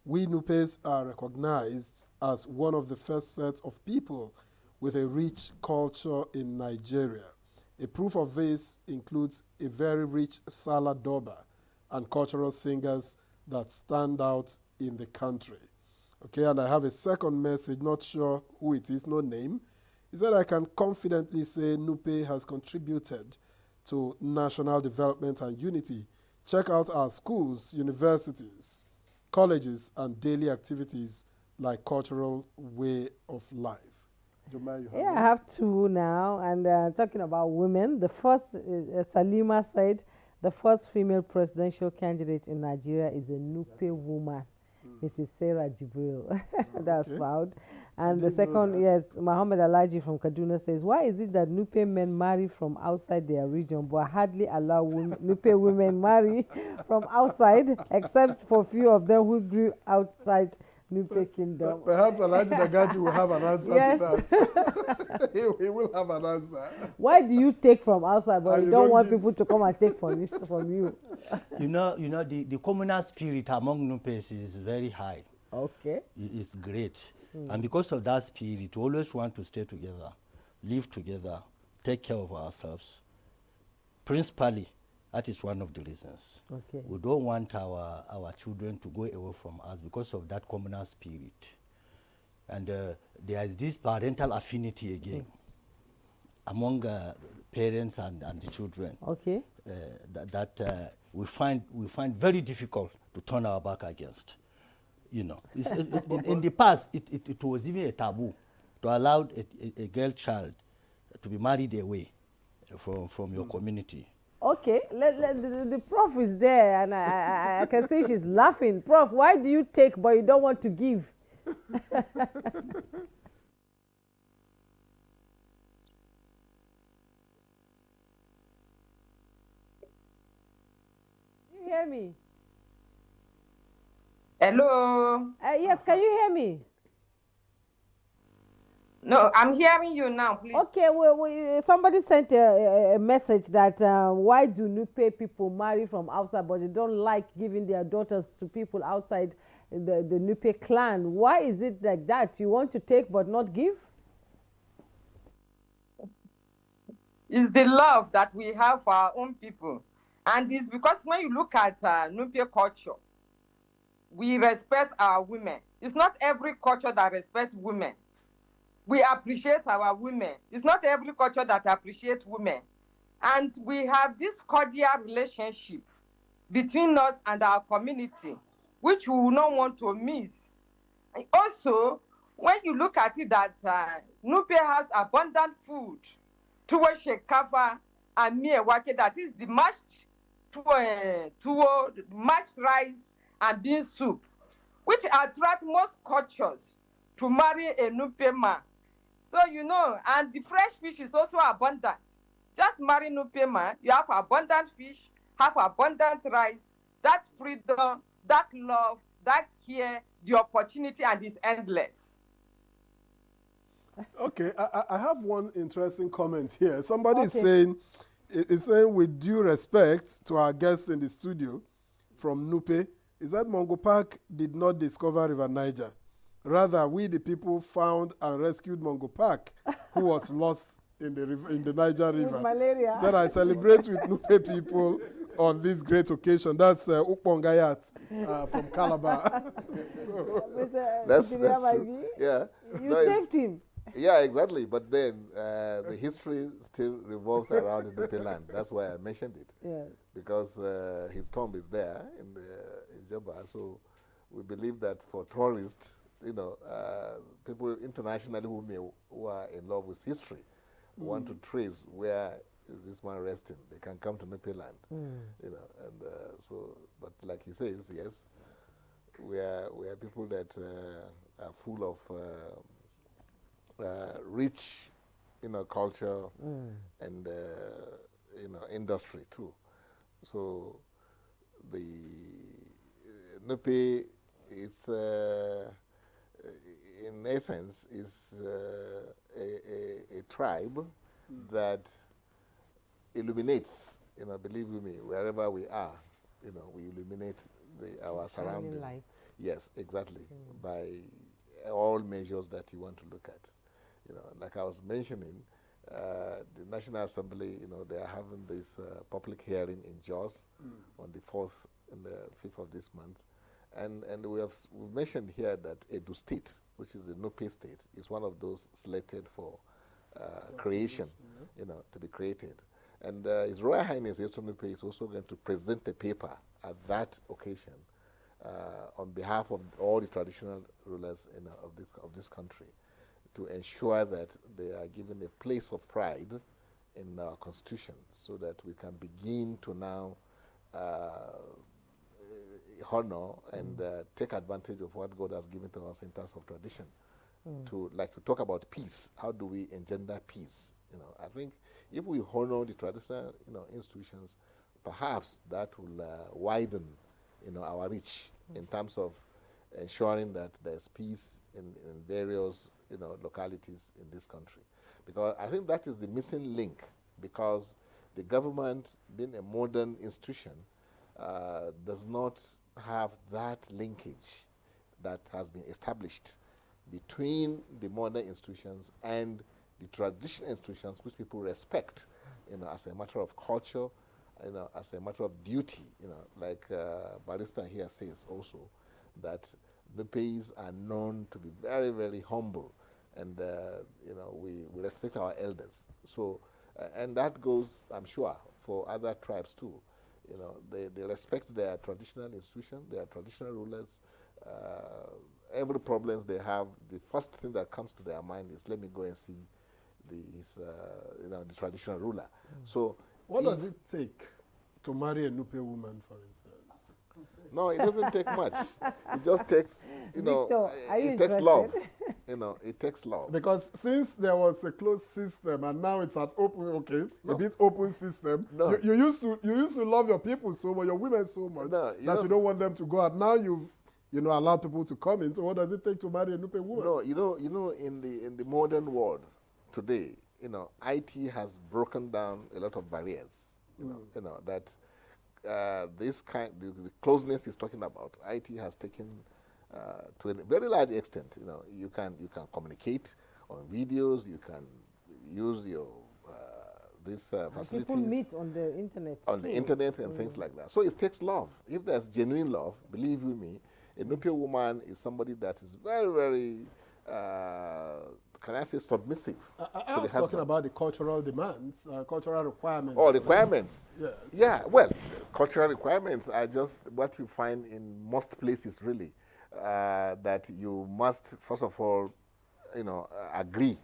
We Nupes are recognized as one of the first sets of people with a rich culture in Nigeria. A proof of this includes a very rich Sala Doba and cultural singers that stand out in the country. Okay, and I have a second message, not sure who it is, no name. He said, I can confidently say Nupe has contributed to national development and unity. Check out our schools, universities, colleges, and daily activities like cultural way of life. Jumai, you have I have two now, and talking about women. The first, Salima said, the first female presidential candidate in Nigeria is a Nupe woman, Mrs. Sarah Jibril. That's proud. And the second, yes, Muhammad Alaji from Kaduna says, why is it that Nupe men marry from outside their region but hardly allow Nupe women marry from outside, except for few of them who grew outside Nupe Kingdom? Perhaps Alaji Dagaji will have an answer to that. He will have an answer. Why do you take from outside but you don't want people to come and take from you? The communal spirit among Nupes is very high. Okay. It's great. And because of that spirit, we always want to stay together, live together, take care of ourselves. Principally, that is one of the reasons. Okay. We don't want our children to go away from us because of that communal spirit. And there is this parental affinity again among parents and the children. Okay. That we find very difficult to turn our back against. In the past, it was even a taboo to allow a girl child to be married away from your community. Okay, the prof is there, and I can see she's laughing. Prof, why do you take but you don't want to give? You hear me? Hello? Yes, can you hear me? No, I'm hearing you now, please. Okay, somebody sent a message that why do Nupe people marry from outside but they don't like giving their daughters to people outside the Nupe clan? Why is it like that? You want to take but not give? It's the love that we have for our own people. And it's because when you look at Nupe culture, we respect our women. It's not every culture that respects women. We appreciate our women. It's not every culture that appreciates women. And we have this cordial relationship between us and our community, which we will not want to miss. And also, when you look at it that Nupe has abundant food, tuwo shekafa, and miewake, that is the mashed tuwo, mashed rice and bean soup, which attract most cultures to marry a Nupe man. So you know, and the fresh fish is also abundant. Just marry Nupe man, you have abundant fish, have abundant rice, that freedom, that love, that care, the opportunity, and it's endless. Okay, I have one interesting comment here. Somebody is saying, with due respect to our guest in the studio from Nupe, is that Mongo Park did not discover River Niger. Rather, we the people found and rescued Mongo Park, who was lost in the Niger River. With malaria. Said I celebrate with Nupe people on this great occasion. That's Ukpongayat from Calabar. That's true. Yeah. You saved him. Yeah, exactly. But then the history still revolves around the Nupe land. That's why I mentioned it. Yeah. Because his tomb is there in Jaba. So we believe that for tourists, you know, people internationally who are in love with history want to trace where is this man resting. They can come to Nupe land. You know, and so, but like he says, yes, we are people that are full of rich, you know, culture and you know, industry too. So the Nupe, it's in essence is a tribe that illuminates. You know, believe you me, wherever we are, you know, we illuminate our surroundings. Yes, exactly, by all measures that you want to look at. You know, like I was mentioning, the National Assembly, you know, they are having this public hearing in Jos on the 4th and the 5th of this month. And we've mentioned here that Edo State, which is the Nupe State, is one of those selected for creation, you know, to be created. And His Royal Highness Eto Nupe is also going to present a paper at that occasion on behalf of all the traditional rulers of this country, to ensure that they are given a place of pride in our constitution, so that we can begin to now honor and take advantage of what God has given to us in terms of tradition. To talk about peace. How do we engender peace? You know, I think if we honor the traditional, you know, institutions, perhaps that will widen, you know, our reach in terms of ensuring that there's peace in various, you know, localities in this country. Because I think that is the missing link, because the government, being a modern institution, does not have that linkage that has been established between the modern institutions and the traditional institutions, which people respect, you know, as a matter of culture, you know, as a matter of duty. You know, like Barrister here says also, that the Nupes are known to be very, very humble, and you know, we respect our elders. So, and that goes, I'm sure, for other tribes too. You know, they respect their traditional institution, their traditional rulers. Every problem they have, the first thing that comes to their mind is, let me go and see you know, the traditional ruler. So, what does it take to marry a Nupe woman, for instance? No, it doesn't take much. It just takes, you know, Victor, it takes love. You know, it takes love. Because since there was a closed system and now it's an open, a bit open system, you used to love your people so much, your women so much, that you don't want them to go out. Now you've, you know, allowed people to come in. So what does it take to marry a Nupe woman? No, you know, in the modern world today, you know, IT has broken down a lot of barriers. You know that this kind, the closeness he's talking about, IT has taken to a very large extent. You know, you can communicate on videos, you can use your these facilities. People meet on the internet. On the internet and things like that. So it takes love. If there's genuine love, believe you me, a Nupe woman is somebody that is very, very, can I say, submissive. I was talking about the cultural demands, cultural requirements. Oh, requirements. Yes. Yeah, well, cultural requirements are just what you find in most places, really. That you must, first of all, you know, agree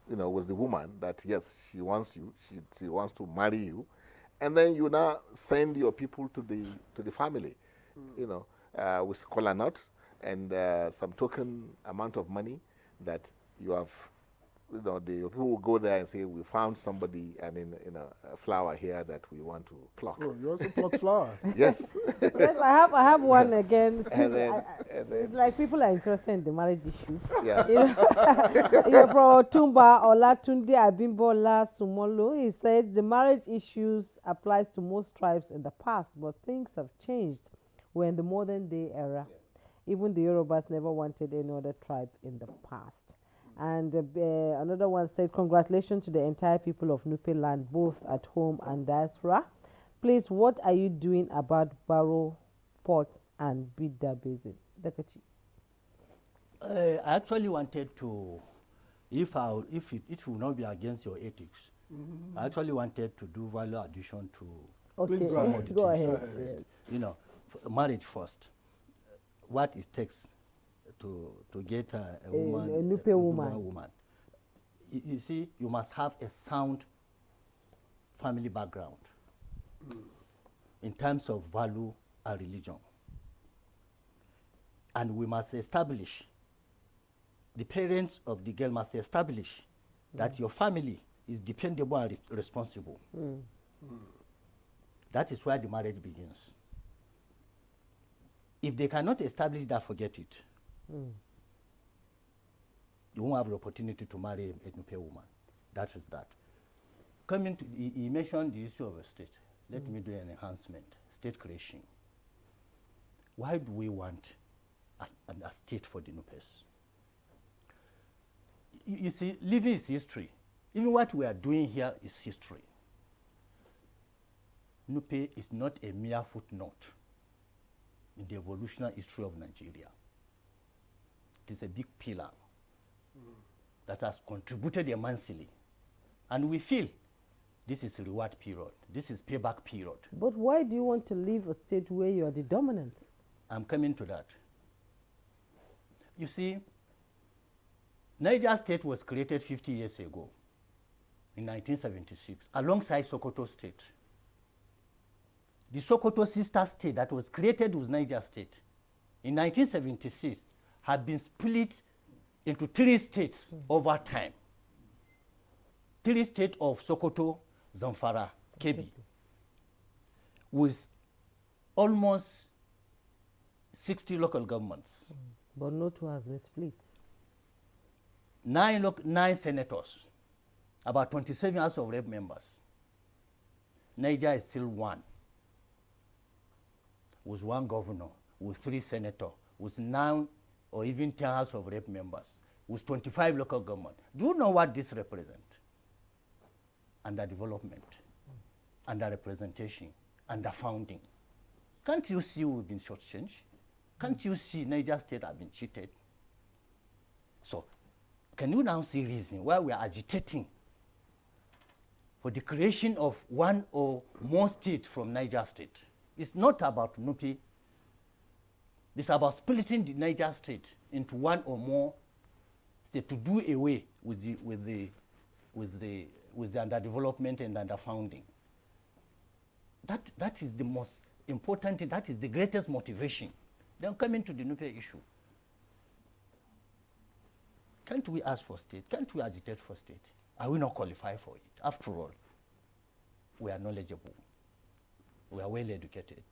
with the woman that yes, she wants you, she wants to marry you, and then you now send your people to the family, with kola nut and some token amount of money that you have. The people will go there and say, we found somebody, I mean, a flower here that we want to pluck. Oh, you also pluck flowers? Yes. Yes, I have one again. And then, it's like people are interested in the marriage issue. Yeah. From Tumba Olatunde Abimbola Sumolo, he said the marriage issues applies to most tribes in the past, but things have changed. We're in the modern day era. Even the Yorubas never wanted any other tribe in the past. And another one said, congratulations to the entire people of Nupe land, both at home and diaspora. Please, what are you doing about Barrow Port and Bida Basin? Dakachi. I actually wanted to, if it will not be against your ethics, I actually wanted to do value addition to some of the go things. ahead. Marriage first. What it takes to get a woman, a Nupe woman. You see, you must have a sound family background in terms of value and religion. And we must establish, the parents of the girl must establish that your family is dependable and responsible. That is where the marriage begins. If they cannot establish that, forget it. You won't have the opportunity to marry a Nupe woman. That is that. Coming to, he mentioned the issue of a state. Let me do an enhancement, state creation. Why do we want a state for the Nupes? You see, living is history. Even what we are doing here is history. Nupe is not a mere footnote in the evolutionary history of Nigeria. It is a big pillar that has contributed immensely. And we feel this is a reward period. This is payback period. But why do you want to leave a state where you are the dominant? I'm coming to that. You see, Niger State was created 50 years ago, in 1976, alongside Sokoto State. The Sokoto sister state that was created with Niger State in 1976 had been split into 3 states over time. 3 states of Sokoto, Zamfara, Kebbi, with almost 60 local governments. But no 2 has been split. 9 senators, about 27 House of Rep members. Niger is still 1, with 1 governor, with 3 senators, with 9 or even 10 House of Rep members, with 25 local government. Do you know what this represents? Under development, under representation, under founding. Can't you see we've been shortchanged? Can't you see Niger State have been cheated? So, can you now see reason why we are agitating for the creation of 1 or more states from Niger State? It's not about Nupe. It's about splitting the Niger State into 1 or more states to do away with the underdevelopment and underfounding. That is the most important thing. That is the greatest motivation. Then coming to the Nupe issue. Can't we ask for state? Can't we agitate for state? Are we not qualified for it? After all, we are knowledgeable. We are well educated.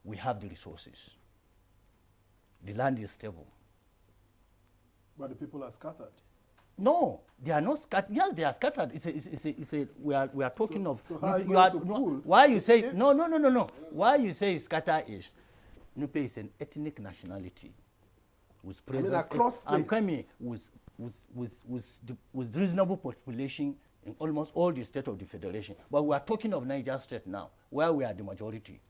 We have the resources. The land is stable. But the people are scattered. No, they are not scattered. Yes, they are scattered. We are talking of. So how you are to pool? Why you say no? Why you say scatter is Nupe is an ethnic nationality with presence. Across states. I'm coming with reasonable population in almost all the states of the federation. But we are talking of Niger State now, where we are the majority.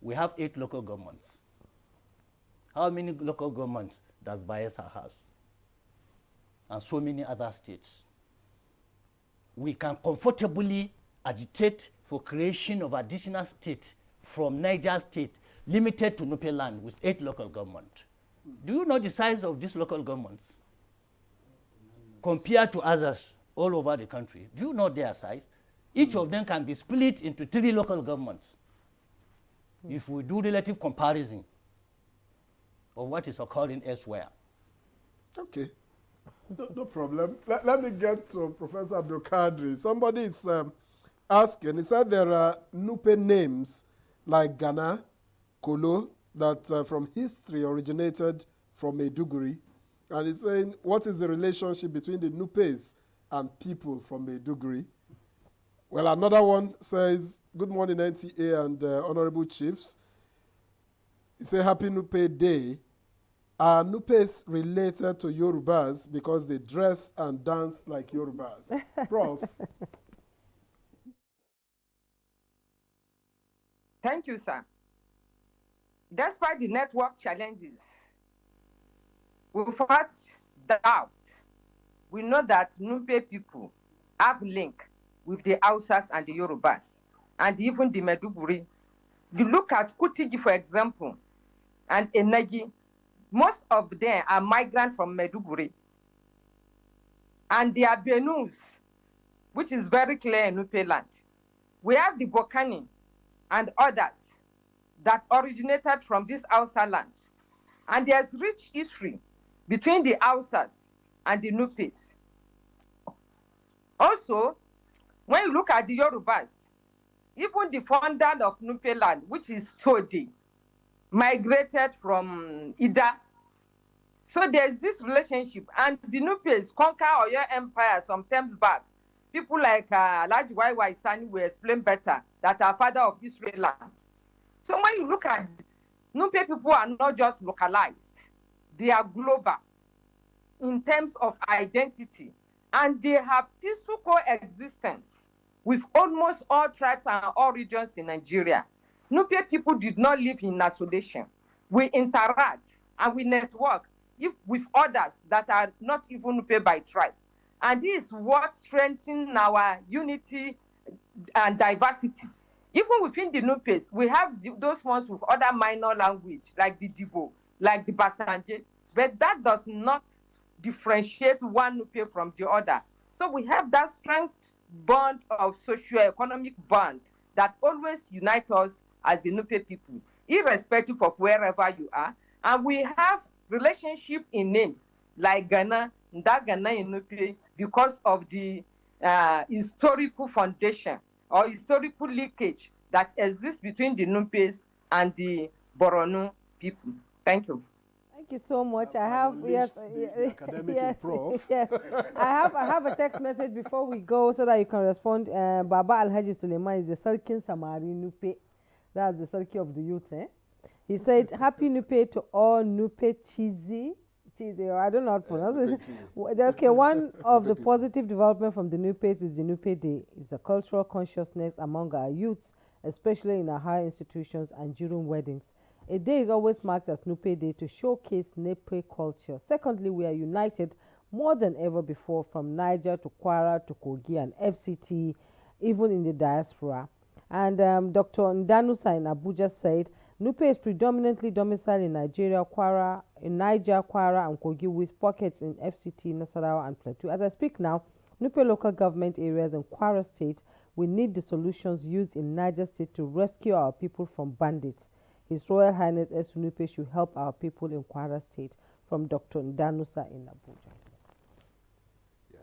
We have 8 local governments. How many local governments does Bayelsa have? And so many other states. We can comfortably agitate for creation of additional state from Niger State, limited to Nupe land with 8 local governments. Do you know the size of these local governments compared to others all over the country. Do you know their size? Each of them can be split into 3 local governments. If we do relative comparison of what is occurring elsewhere. Okay, no problem. Let me get to Professor Abdul Kadri. Somebody is asking, he said there are Nupe names like Ghana, Kolo, that from history originated from Maiduguri. And he's saying, what is the relationship between the Nupes and people from Maiduguri? Well, another one says, good morning, NTA and honorable chiefs. He said, Happy Nupe Day. Are Nupes related to Yorubas because they dress and dance like Yorubas? Prof. Thank you, sir. Despite the network challenges, without doubt, we know that Nupe people have link with the Hausas and the Yorubas, and even the Maiduguri. You look at Kutigi, for example, and Enagi, most of them are migrants from Maiduguri. And they are Benus, which is very clear in Nupe land. We have the Bokani and others that originated from this Hausa land. And there's rich history between the Hausas and the Nupes. Also, when you look at the Yorubas, even the founder of Nupe land, which is Todi, migrated from Ida. So there's this relationship. And the Nupes conquer Oyo Empire some times back. People like Laji Y. Sani will explain better that are father of Israel land. So when you look at this, Nupe people are not just localized. They are global in terms of identity. And they have peaceful coexistence with almost all tribes and all regions in Nigeria. Nupe people did not live in isolation. We interact and we network with others that are not even Nupe by tribe. And this is what strengthens our unity and diversity. Even within the Nupes, we have those ones with other minor language, like the Dibo, like the Basanje, but that does not differentiate one Nupe from the other. So we have that strength bond of socio-economic bond that always unites us as the Nupe people, irrespective of wherever you are. And we have relationship in names, like Ghana, Ghana in Nupe, because of the historical foundation or historical leakage that exists between the Nupes and the Boronu people. Thank you. Thank you so much. I have yes, prof. yes. I have a text message before we go so that you can respond. Baba Alhaji Suleiman is the Sarkin Samari Nupe. That's the Sarki of the youth. He said, "Happy Nupe to all Nupe cheesy." I don't know how to pronounce it. Okay, one of the positive development from the Nupes is the Nupe Day. It's a cultural consciousness among our youths, especially in our higher institutions and during weddings. A day is always marked as Nupe Day to showcase Nupe culture. Secondly, we are united more than ever before, from Niger to Kwara to Kogi and FCT, even in the diaspora. And Dr. Ndanusa in Abuja said, Nupe is predominantly domiciled in Niger, Kwara, and Kogi, with pockets in FCT, Nasarawa, and Plateau. As I speak now, Nupe local government areas in Kwara State, we need the solutions used in Niger State to rescue our people from bandits. His Royal Highness S. Nupe should help our people in Kwara State, from Dr. Ndanusa in Abuja. Yeah.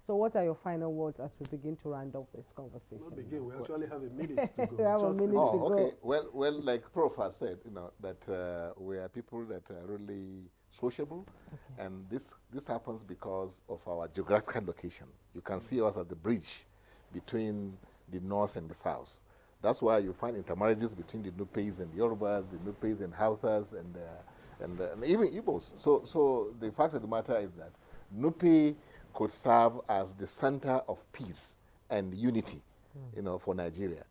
So what are your final words as we begin to round up this conversation? Not begin, we actually have a minute to go. We have a minute to okay. go. Well, like Prof has said, that we are people that are really sociable, and this happens because of our geographical location. You can see us as the bridge between the north and the south. That's why you find intermarriages between the Nupes and the Yorubas, the Nupes and Hausas, and even Igbos. So the fact of the matter is that Nupe could serve as the center of peace and unity, for Nigeria,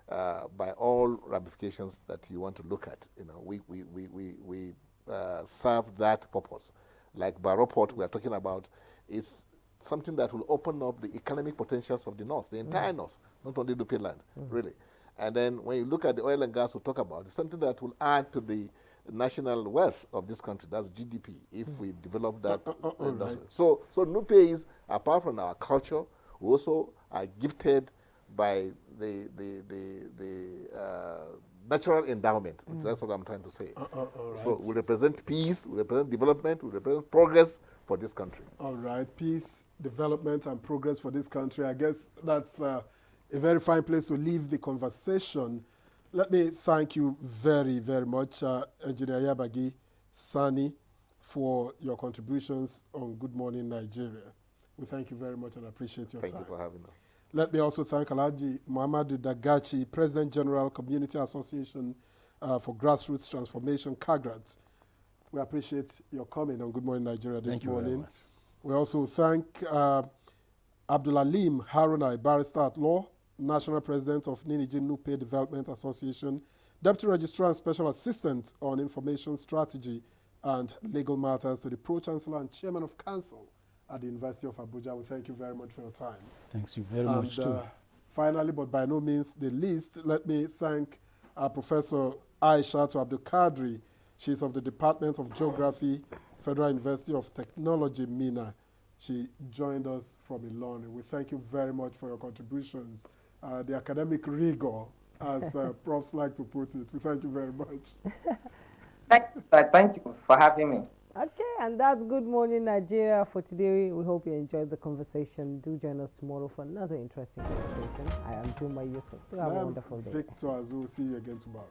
by all ramifications that you want to look at. We serve that purpose. Like Baroport we are talking about, it's something that will open up the economic potentials of the north, the entire north, not only Nupe land, really. And then when you look at the oil and gas we talk about, it's something that will add to the national wealth of this country. That's GDP. If we develop that, right. so Nupes, apart from our culture, we also are gifted by the natural endowment. That's what I'm trying to say. So we represent peace, we represent development, we represent progress for this country. All right, peace, development, and progress for this country. I guess that's a very fine place to leave the conversation. Let me thank you very, very much, Engineer Yabagi Sani, for your contributions on Good Morning Nigeria. We thank you very much and appreciate your time. Thank you for having us. Let me also thank Alhaji Muhammadu Dagachi, President General Community Association for Grassroots Transformation, CAGRAT. We appreciate your coming on Good Morning Nigeria this morning. Very much. We also thank Abdulalim Harunai, Barrister at Law, National President of Niniji Nupe Development Association, Deputy Registrar and Special Assistant on Information Strategy and Legal Matters to the Pro-Chancellor and Chairman of Council at the University of Abuja. We thank you very much for your time. Thanks you very much too. Finally, but by no means the least, let me thank Professor Aisha Abdul Kadri. She's of the Department of Geography, Federal University of Technology, Mina. She joined us from Ilorin. We thank you very much for your contributions. The academic rigor, as profs like to put it. We thank you very much. Thank you for having me. Okay, and that's Good Morning Nigeria for today. We hope you enjoyed the conversation. Do join us tomorrow for another interesting conversation. I am Juma Yusuf. Have a wonderful day. Victor, as we'll see you again tomorrow.